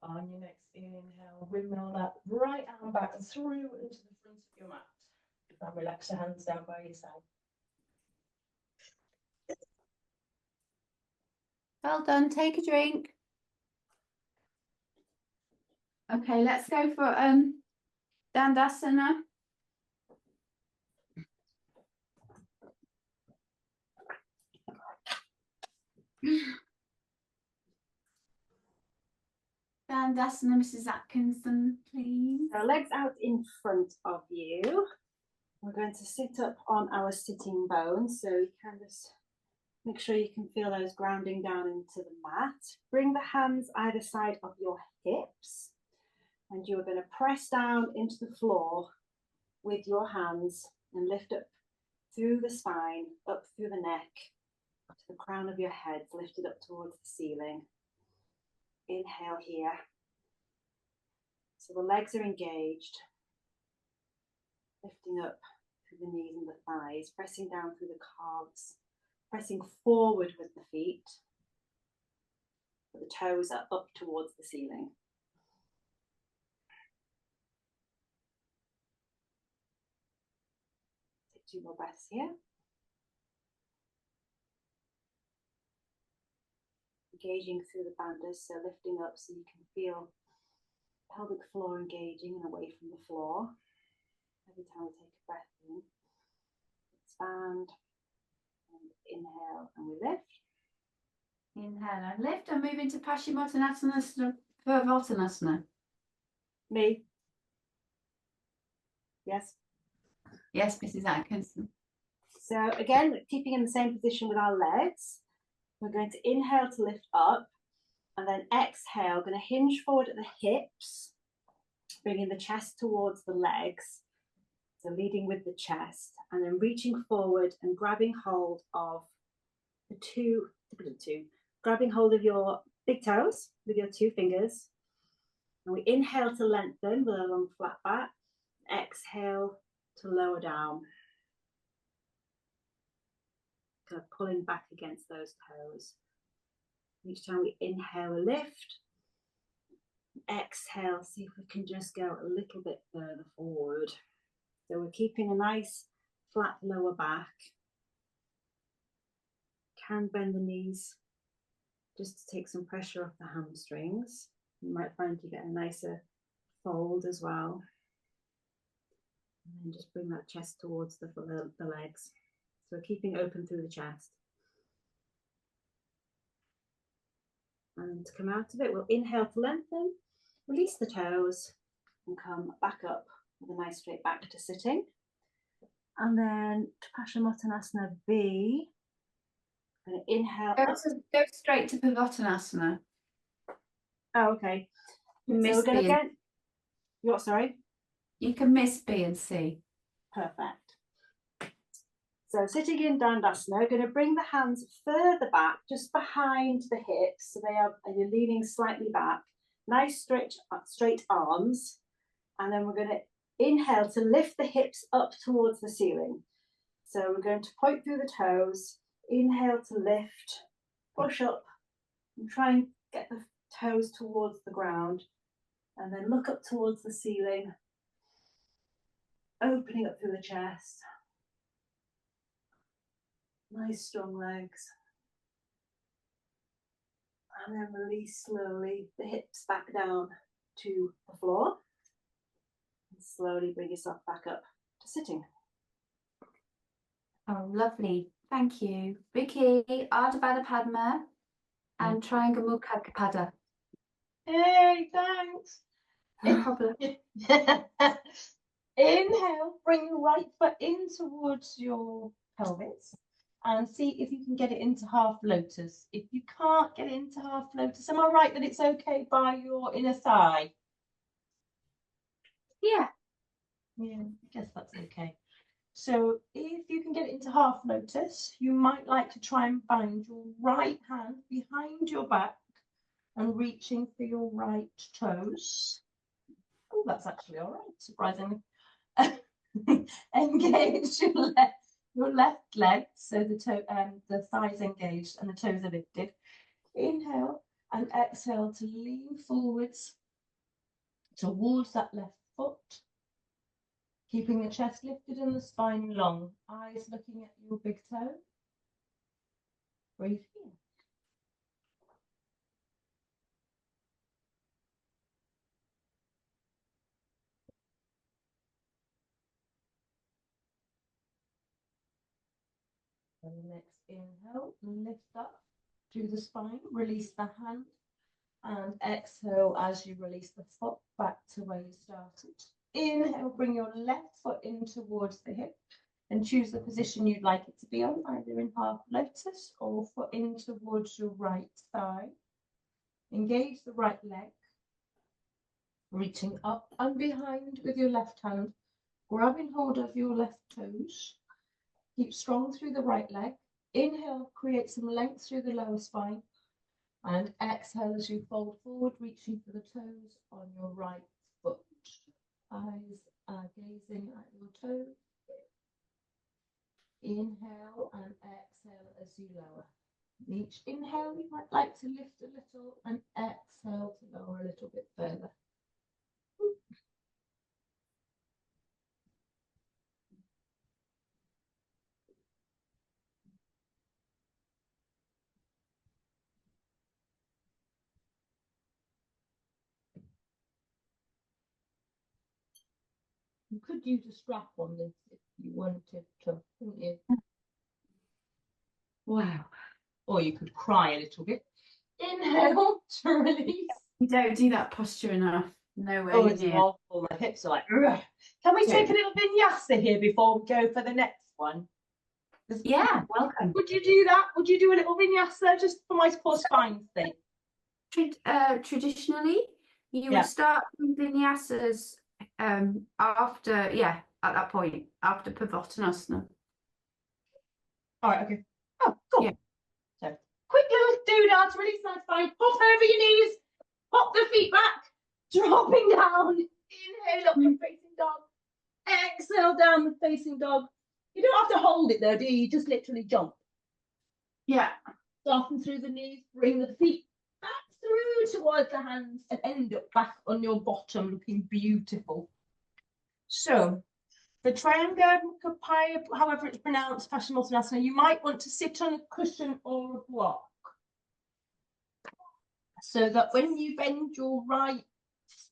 On your next inhale, windmill that right arm back through into the front of your mat. And relax your hands down by your side. Well done. Take a drink. Okay, let's go for Dandasana. Dandasana, Mrs. Atkinson, please. So legs out in front of you. We're going to sit up on our sitting bones. So you can just make sure you can feel those grounding down into the mat. Bring the hands either side of your hips. And you are going to press down into the floor with your hands and lift up through the spine, up through the neck, to the crown of your head, lifted up towards the ceiling. Inhale here. So the legs are engaged. Lifting up through the knees and the thighs, pressing down through the calves, pressing forward with the feet. The toes are up towards the ceiling. Take 2 more breaths here. Engaging through the bandhas, so lifting up so you can feel pelvic floor engaging and away from the floor. Every time we take a breath in, expand, and inhale, and we lift. Inhale and lift, and move into Paschimottanasana, Purvottanasana. Me? Yes? Yes, Mrs. Atkinson. So again, keeping in the same position with our legs, we're going to inhale to lift up, and then exhale, going to hinge forward at the hips, bringing the chest towards the legs, so leading with the chest, and then reaching forward and grabbing hold of grabbing hold of your big toes with your 2 fingers, and we inhale to lengthen with a long flat back, exhale to lower down. Kind of pulling back against those toes. Each time we inhale, we lift. Exhale, see if we can just go a little bit further forward. So we're keeping a nice flat lower back. Can bend the knees just to take some pressure off the hamstrings. You might find you get a nicer fold as well. And then just bring that chest towards the legs. So we're keeping open through the chest. And to come out of it, we'll inhale to lengthen, release the toes, and come back up with a nice straight back to sitting. And then to Paschimottanasana B, I'm going to inhale. Go straight to Purvottanasana. Oh, okay. So Miss we're going to B. get. What? Sorry. You can miss B and C. Perfect. So sitting in Dandasana, going to bring the hands further back, just behind the hips, so they are, and you're leaning slightly back. Nice straight arms, and then we're going to inhale to lift the hips up towards the ceiling. So we're going to point through the toes, inhale to lift, push up, and try and get the toes towards the ground, and then look up towards the ceiling, opening up through the chest. Nice strong legs. And then release slowly the hips back down to the floor. And slowly bring yourself back up to sitting. Oh, lovely. Thank you. Vicky, Ardha Baddha Padma and Triangle Mukha Pada. Hey, thanks. No problem. Inhale, bring your right foot in towards your pelvis and see if you can get it into half lotus. If you can't get it into half lotus, am I right that it's okay by your inner thigh? Yeah. Yeah, I guess that's okay. So if you can get it into half lotus, you might like to try and bind your right hand behind your back and reaching for your right toes. Oh, that's actually all right, surprisingly. Engage your left leg, so the thighs engaged and the toes are lifted. Inhale and exhale to lean forwards towards that left foot, keeping the chest lifted and the spine long. Eyes looking at your big toe. Breathe in. And the next inhale, lift up through the spine, release the hand, and exhale as you release the foot back to where you started. Inhale, bring your left foot in towards the hip and choose the position you'd like it to be on, either in half lotus or foot in towards your right thigh. Engage the right leg, reaching up and behind with your left hand, grabbing hold of your left toes. Keep strong through the right leg. Inhale, create some length through the lower spine. And exhale as you fold forward, reaching for the toes on your right foot. Eyes are gazing at your toes. Inhale and exhale as you lower. Each inhale, you might like to lift a little and exhale to lower a little bit further. You could use a strap on this if you wanted to, couldn't you? Wow. Or you could cry a little bit. Inhale to release. You don't do that posture enough. No way. Oh, it's near. awful. My hips are like, ugh. Can we take a little vinyasa here before we go for the next one? Yeah, welcome. Would you do that? Would you do a little vinyasa just for my poor spine's sake? Traditionally, you would start with vinyasas after, at that point, after Pavottanasana. All right, okay. Oh, cool. Yeah. So, quick little doodad to release that spine. Hop over your knees. Pop the feet back. Dropping down. Inhale up with facing dog. Exhale down with facing dog. You don't have to hold it though, do you? You just literally jump. Yeah. Soften through the knees. Bring the feet back through towards the hands and end up back on your bottom looking beautiful. So, the triangle, however it's pronounced, Paschimottanasana, you might want to sit on a cushion or a block. So that when you bend your right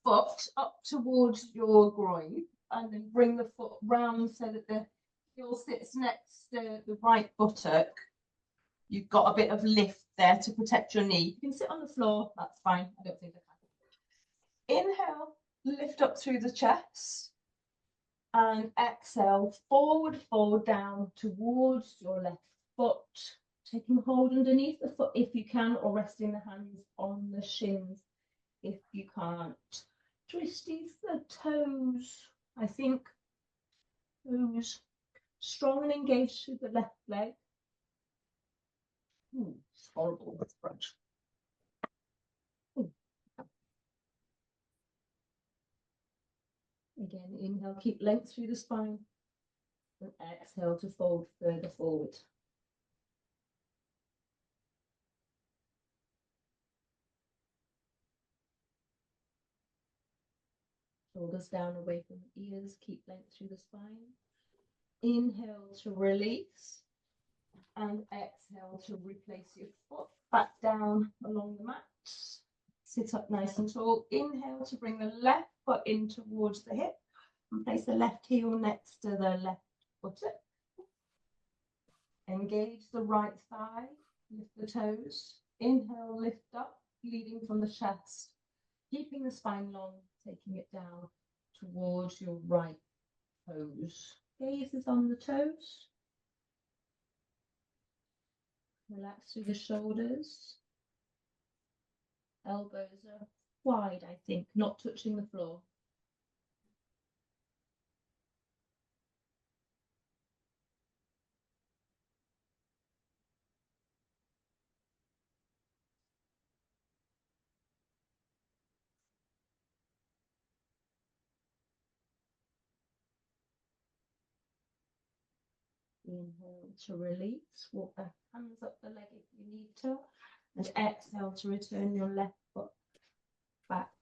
foot up towards your groin and then bring the foot round so that the heel sits next to the right buttock, you've got a bit of lift there to protect your knee. You can sit on the floor, that's fine. I don't think I can. Inhale, lift up through the chest. And exhale, forward fold down towards your left foot. Taking hold underneath the foot if you can, or resting the hands on the shins if you can't. Twisties the toes. I think those strong and engaged through the left leg. It's horrible with French. Again, inhale, keep length through the spine. And exhale to fold further forward. Shoulders down away from the ears, keep length through the spine. Inhale to release. And exhale to replace your foot back down along the mat. Sit up nice and tall. Inhale to bring the left foot in towards the hip. And place the left heel next to the left buttock. Engage the right thigh. Lift the toes. Inhale, lift up, leading from the chest. Keeping the spine long, taking it down towards your right toes. Gaze is on the toes. Relax through the shoulders. Elbows are wide, I think, not touching the floor. Inhale to release, walk the hands up the leg if you need to, and exhale to return your left foot back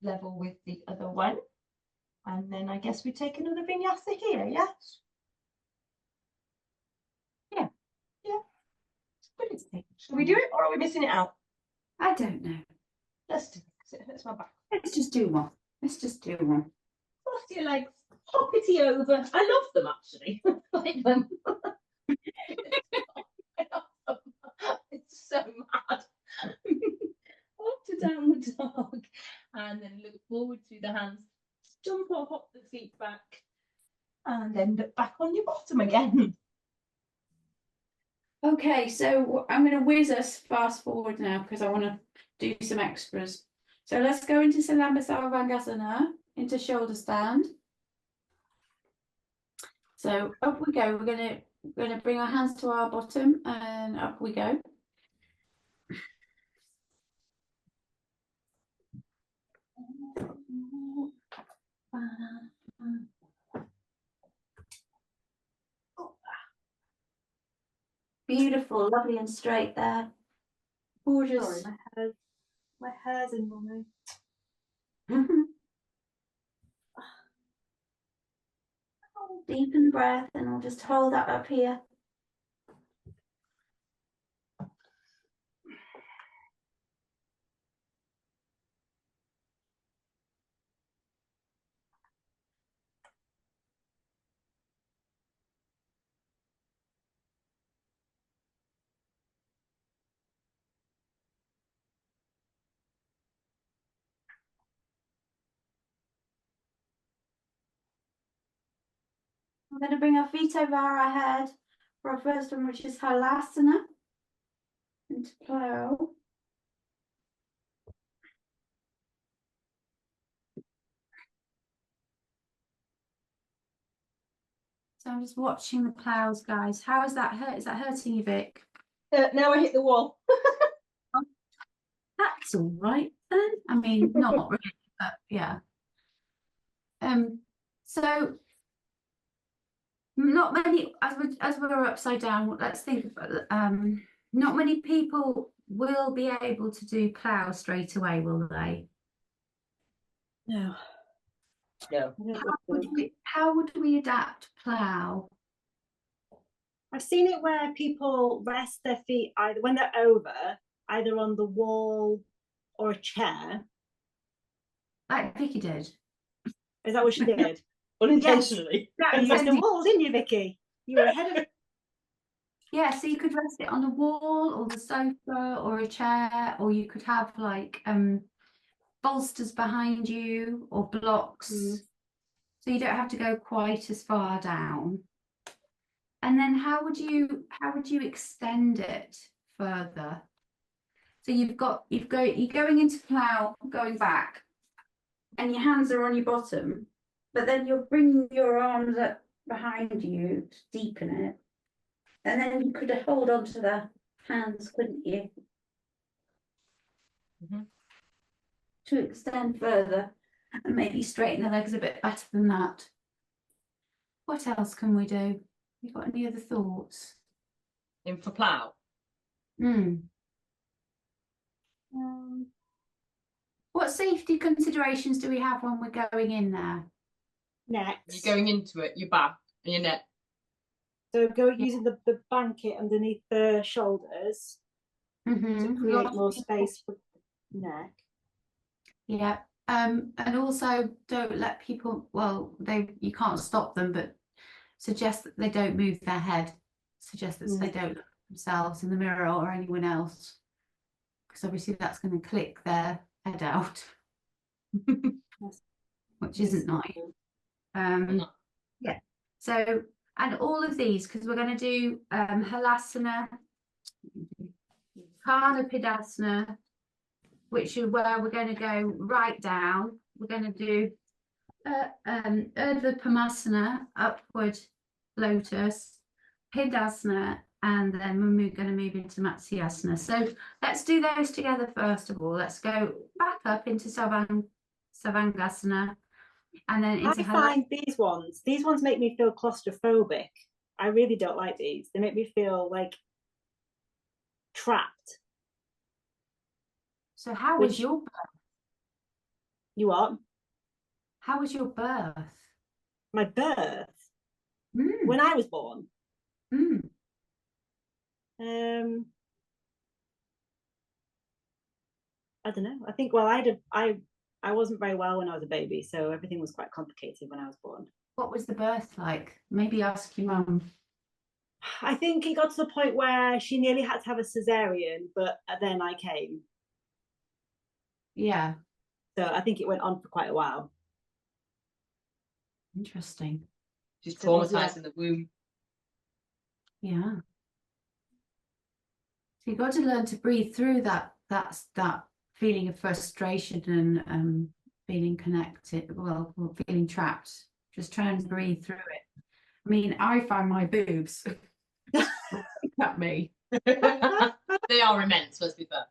level with the other one. And then I guess we take another vinyasa here, yes? Yeah. Yeah. Brilliant. Shall we do it or are we missing it out? I don't know. Let's do it. It hurts my back. Let's just do one. Let's just do one. Cross your legs, hoppity over. I love them actually. Like them. I love them. It's so mad. Up to downward dog. And then look forward through the hands. Jump or hop the feet back. And end up back on your bottom again. Okay, so I'm going to whiz us fast forward now because I want to do some extras. So let's go into Salambasavangasana, into shoulder stand. So up we go. We're going to bring our hands to our bottom and up we go. Beautiful, lovely and straight there. Gorgeous. Sorry, my hair's in my mouth. Deepen breath and I'll just hold that up here. We're going to bring our feet over our head for our first one, which is Halasana, into plow. So I'm just watching the plows, guys. How is that hurt? Is that hurting you, Vic? Now I hit the wall. That's all right then. I mean, not really, but yeah. So not many, as we're upside down, let's think, not many people will be able to do plough straight away, will they? No. No. How would we adapt plough? I've seen it where people rest their feet either when they're over, either on the wall or a chair. Like Vicky did. Is that what she did? Unintentionally. You missed the walls, didn't you, Vicky? You were ahead of it. Yeah, so you could rest it on the wall or the sofa or a chair, or you could have like bolsters behind you or blocks. So you don't have to go quite as far down. And then how would you extend it further? So you're going into plough, going back, and your hands are on your bottom, but then you're bringing your arms up behind you to deepen it. And then you could hold on to the hands, couldn't you? Mhm. To extend further and maybe straighten the legs a bit better than that. What else can we do? You got any other thoughts? In for plough. What safety considerations do we have when we're going in there? Next. You're going into it, your back and your neck. So go using the blanket underneath the shoulders to create more space for the neck. Yeah. And also don't let people, well, you can't stop them, but suggest that they don't move their head. Suggest that they don't look at themselves in the mirror or anyone else. Because obviously that's going to click their head out. Which isn't nice. Yeah. So, and all of these, because we're going to do halasana, Karnapidasana, which is where we're going to go right down. We're going to do Urdhva Pamasana, upward lotus, Pindasana, and then we're going to move into Matsyasana. So let's do those together first of all. Let's go back up into Savangasana, and then into find these ones make me feel claustrophobic. I really don't like these. They make me feel like trapped. So how was your birth? You what? How was your birth? My birth? When I was born? I don't know. I think, well, I wasn't very well when I was a baby, so everything was quite complicated when I was born. What was the birth like? Maybe ask your mum. I think it got to the point where she nearly had to have a cesarean, but then I came. Yeah. So I think it went on for quite a while. Interesting. She's traumatized in the womb. Yeah. So you've got to learn to breathe through that feeling of frustration and feeling connected, well, feeling trapped. Just try and breathe through it. I mean, I find my boobs at me. They are immense, let's be fair.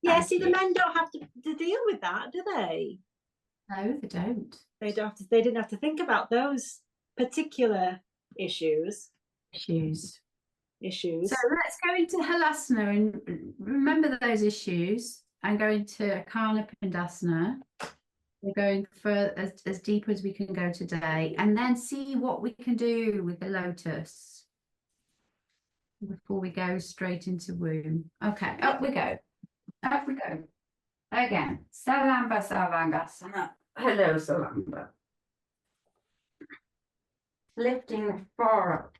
Yeah, see, the men don't have to deal with that, do they? No, they don't. They didn't have to think about those particular issues. So let's go into halasana and remember those issues and go into Karnapidasana. We're going for as deep as we can go today, and then see what we can do with the lotus before we go straight into womb. Okay, up we go. Up we go. Again, Salamba Savangasana. Hello, Salamba. Lifting the bar up.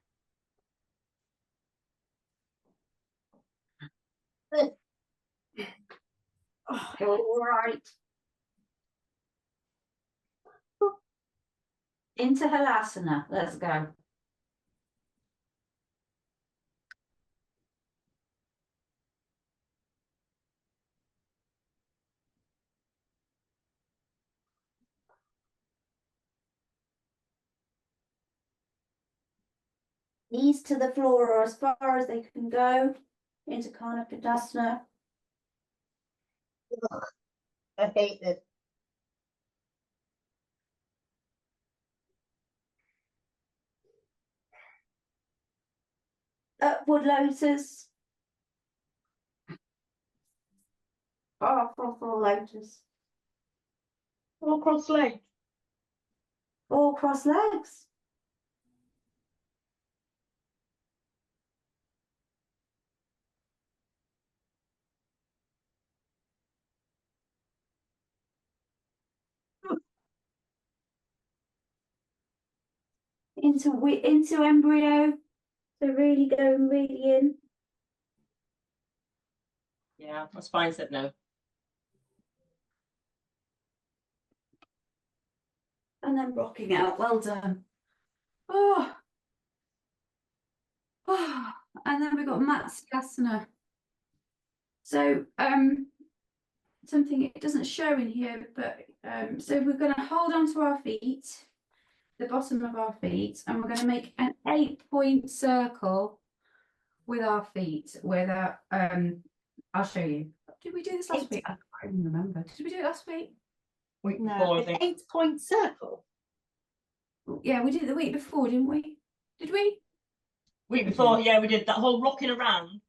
All right. Into halasana. Let's go. Knees to the floor or as far as they can go into Karnapidasana. I hate this. Upward lotus. Powerful lotus. All cross legged. All cross legs. Into embryo. So really going really in. Yeah, my spine said no. And then rocking out. Well done. Oh. Oh. And then we've got Matsyasana. So something it doesn't show in here, but so we're going to hold on to our feet the bottom of our feet, and we're going to make an 8-point circle with our feet. With our, I'll show you. Did we do this last week? I can't even remember. Did we do it last week? Week No, before, I an think. 8-point circle. Yeah, we did it the week before, didn't we? Did we? Week before, yeah, we did that whole rocking around.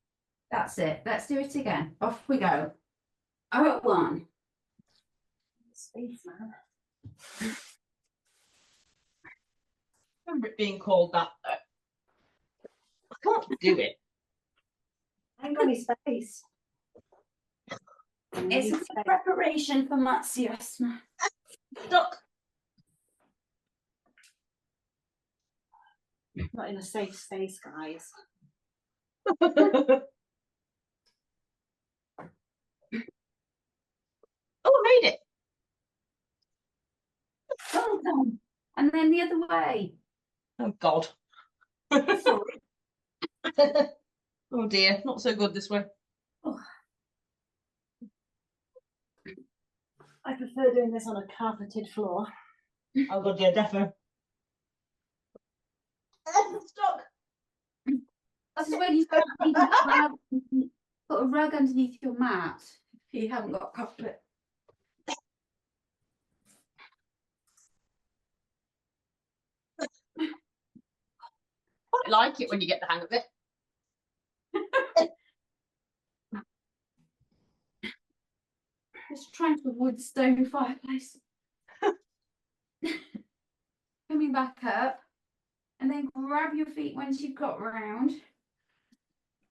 That's it. Let's do it again. Off we go. Oh, 1. Space man. I remember it being called that. I can't do it. I ain't got any space. It's a preparation for Matsuyasana. Stuck. Not in a safe space, guys. Oh, I made it. Well done. And then the other way. Oh, God. Sorry. Oh, dear. Not so good this way. Oh. I prefer doing this on a carpeted floor. Oh, God, yeah, definitely. Stuck. This is when you put a rug underneath your mat if you haven't got a carpet. I like it when you get the hang of it. Just trying to avoid stone fireplace. Coming back up, and then grab your feet once you've got round.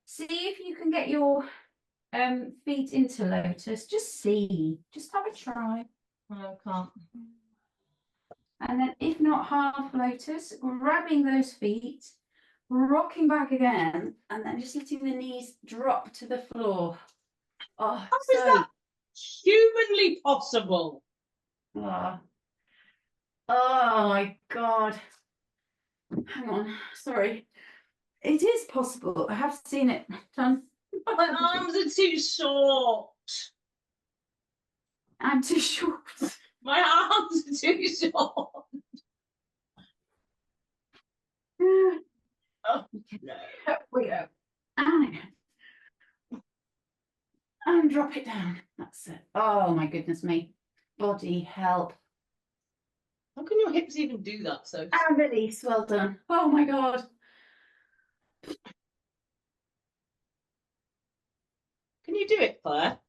See if you can get your feet into lotus. Just see. Just have a try. No, I can't. And then if not half lotus, grabbing those feet, rocking back again, and then just letting the knees drop to the floor. Oh, How is that humanly possible? Oh. Oh my God. Hang on, sorry. It is possible. I have seen it done. My arms are too short. I'm too short. My arms are too short. Oh, no. Up we go. And drop it down. That's it. Oh my goodness me. Body help. How can your hips even do that? So And release. Well done. Oh my God. can you do it, Claire?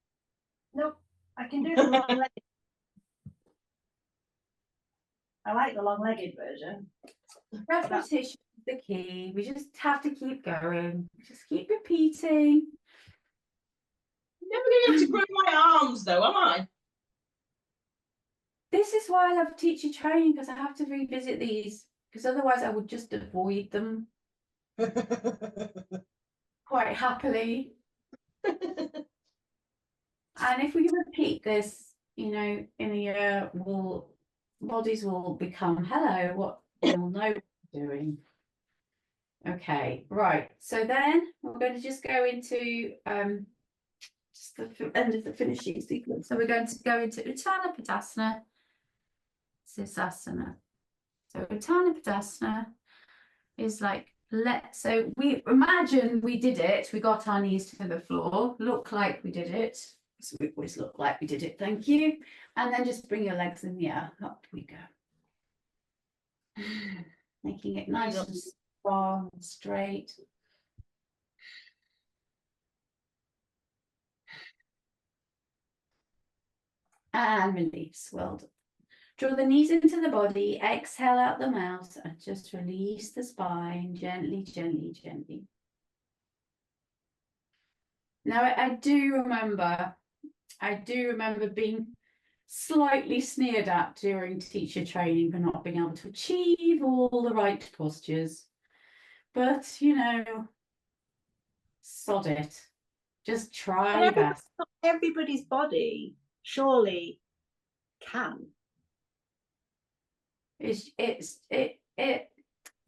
Nope, I can do the long-legged. I like the long-legged version. Repetition is the key. We just have to keep going. Just keep repeating. I'm never going to be able to grow my arms, though, am I? This is why I love teacher training, because I have to revisit these, because otherwise I would just avoid them quite happily. And if we repeat this, you know, in a year, bodies will become, hello, what you'll know what you're doing. Okay, right. So then we're going to just go into just the end of the finishing sequence. So we're going to go into Uttana Padasana, Sirsasana. So Uttana Padasana is like, so we imagine we did it. We got our knees to the floor, look like we did it. So we always look like we did it, thank you. And then just bring your legs in the air, up we go. Making it nice and strong and straight. And release, well done. Draw the knees into the body, exhale out the mouth, and just release the spine gently, gently, gently. Now, I do remember being slightly sneered at during teacher training for not being able to achieve all the right postures. But, you know, sod it. Just try your best. Everybody's body surely can. It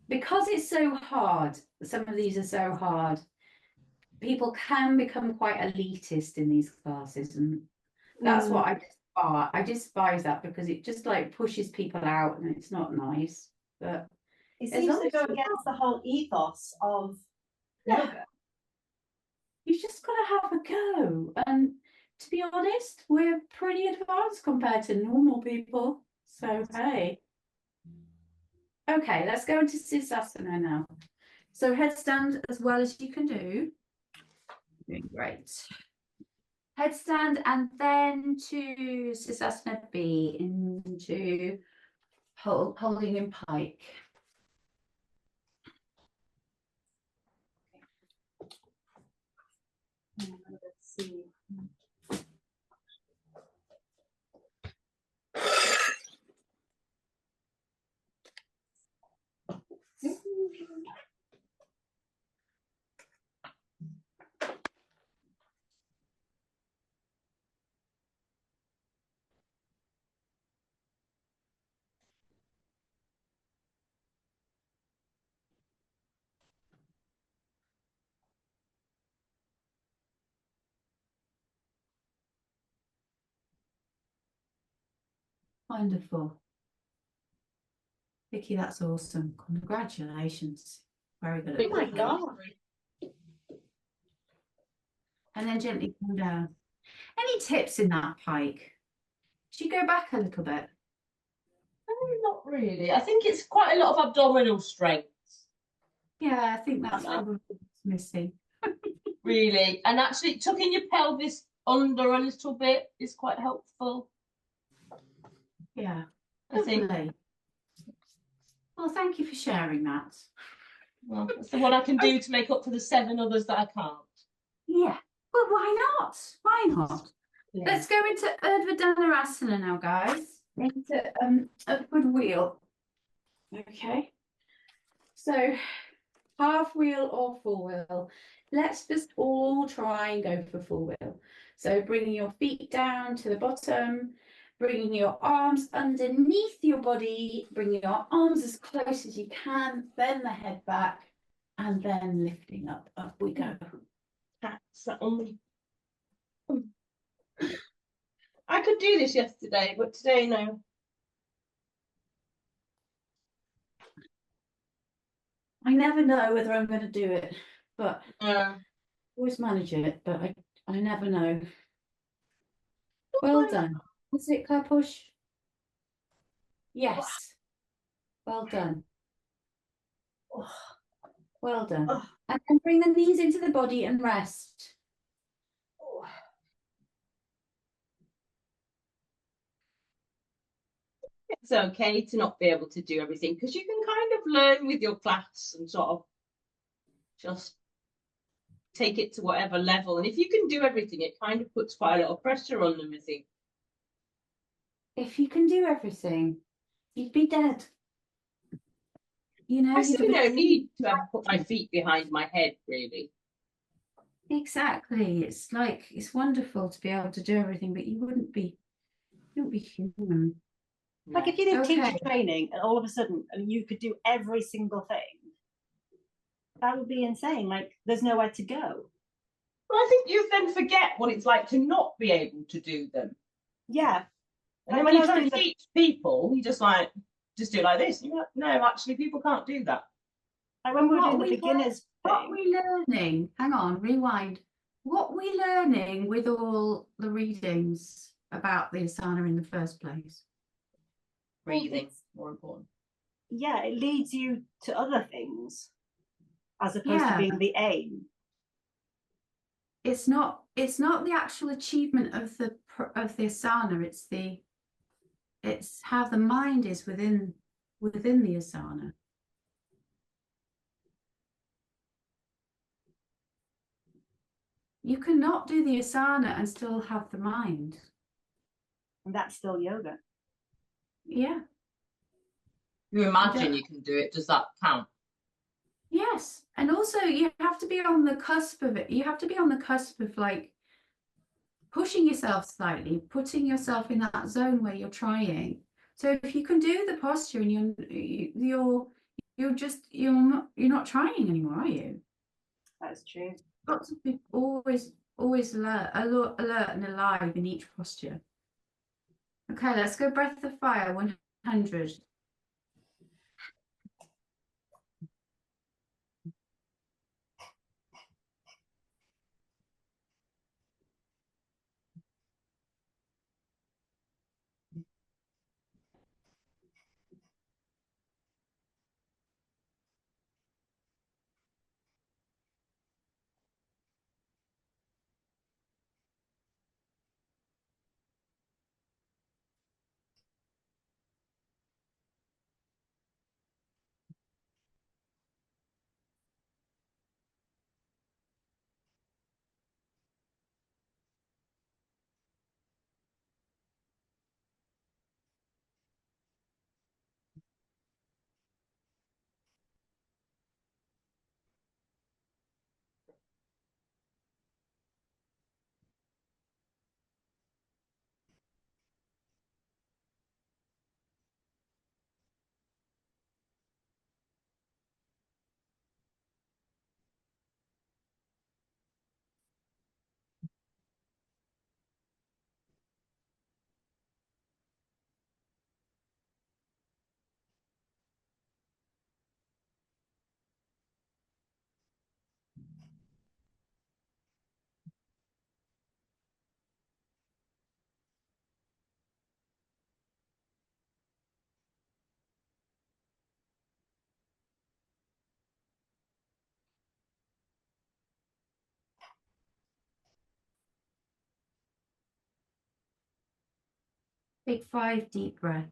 because it's so hard, some of these are so hard, people can become quite elitist in these classes, and that's what I despise that, because it just like pushes people out and it's not nice. but It as seems long to as go you against the whole ethos of Yeah. yoga. you've just got to have a go. And to be honest, we're pretty advanced compared to normal people. So, hey. Okay, let's go into Sirsasana now. So headstand as well as you can do. Doing great. Headstand and then to Sirsasana B into holding in pike. Let's see. Wonderful. Vicky, that's awesome. Congratulations. Very good. Oh my God. And then gently come down. Any tips in that pike? Should you go back a little bit? Not really. I think it's quite a lot of abdominal strength, Yeah, I think that's probably what's missing. really. And actually tucking your pelvis under a little bit is quite helpful. Yeah, I think. lovely. Well, thank you for sharing that. Well, that's the one I can do to make up for the 7 others that I can't. Yeah, well, why not? Why not? Let's go into Urdhva Dhanurasana now, guys. Into upward wheel. Okay. So half wheel or full wheel. Let's just all try and go for full wheel. So bringing your feet down to the bottom, bringing your arms underneath your body, bringing your arms as close as you can, bend the head back, and then lifting up. Up we go. That's that only. I could do this yesterday, but today no. I never know whether I'm going to do it, but always manage it, but I never know. Well done. Was it Claire push? Yes. Well done. Well done. And then bring the knees into the body and rest. It's okay to not be able to do everything because you can kind of learn with your class and sort of just take it to whatever level. And if you can do everything, it kind of puts quite a lot of pressure on them, I think. If you can do everything, you'd be dead. You know, I you'd see be... no need to have put my feet behind my head, really. Exactly. It's like, it's wonderful to be able to do everything, but you wouldn't be human. Like if you did Okay. teacher training and all of a sudden you could do every single thing, that would be insane. Like there's nowhere to go. Well, I think you then forget what it's like to not be able to do them. Yeah. And then when you try to teach people, you just do it like this. You're like, no, actually, people can't do that. Like when we were What doing the we beginners What thing. we learning? Hang on, rewind. What we learning with all the readings about the asana in the first place? Breathing, more important. Yeah, it leads you to other things as opposed to being the aim. It's not the actual achievement of the asana. It's how the mind is within the asana. You cannot do the asana and still have the mind. And that's still yoga. Yeah. You imagine you can do it. Does that count? Yes. And also you have to be on the cusp of it. You have to be on the cusp of like pushing yourself slightly, putting yourself in that zone where you're trying. So if you can do the posture and you're not trying anymore, are you? That's true. Got to be always alert and alive in each posture. Okay, let's go breath of fire 100. Take 5 deep breaths.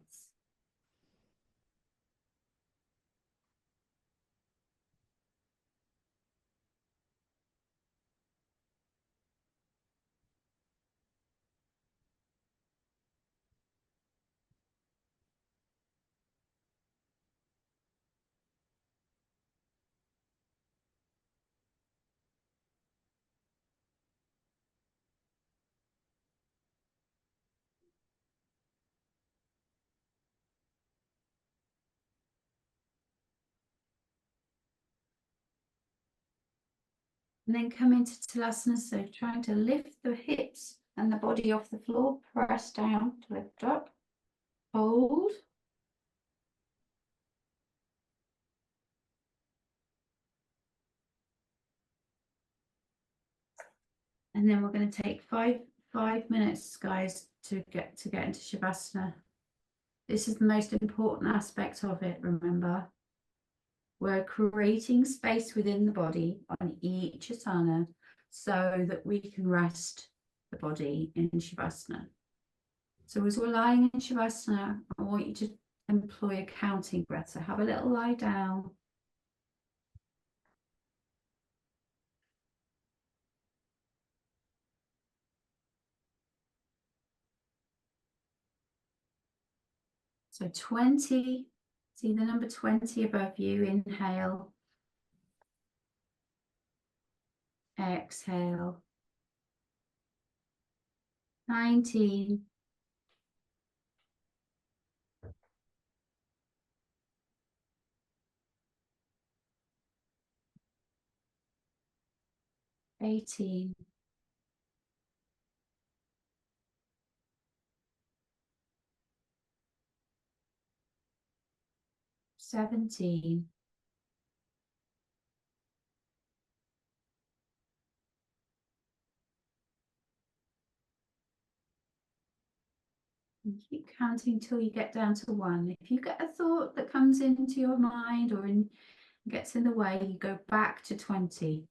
And then come into Talasana, so trying to lift the hips and the body off the floor, press down to lift up, hold. And then we're going to take five minutes, guys, to get into Shavasana. This is the most important aspect of it, remember. We're creating space within the body on each asana so that we can rest the body in Shavasana. So as we're lying in Shavasana, I want you to employ a counting breath. So have a little lie down. So 20, see the number 20 above you, inhale. Exhale. 19. 18. 17. 'And keep counting till you get down to 1. If you get a thought that comes into your mind or gets in the way, you go back to 20.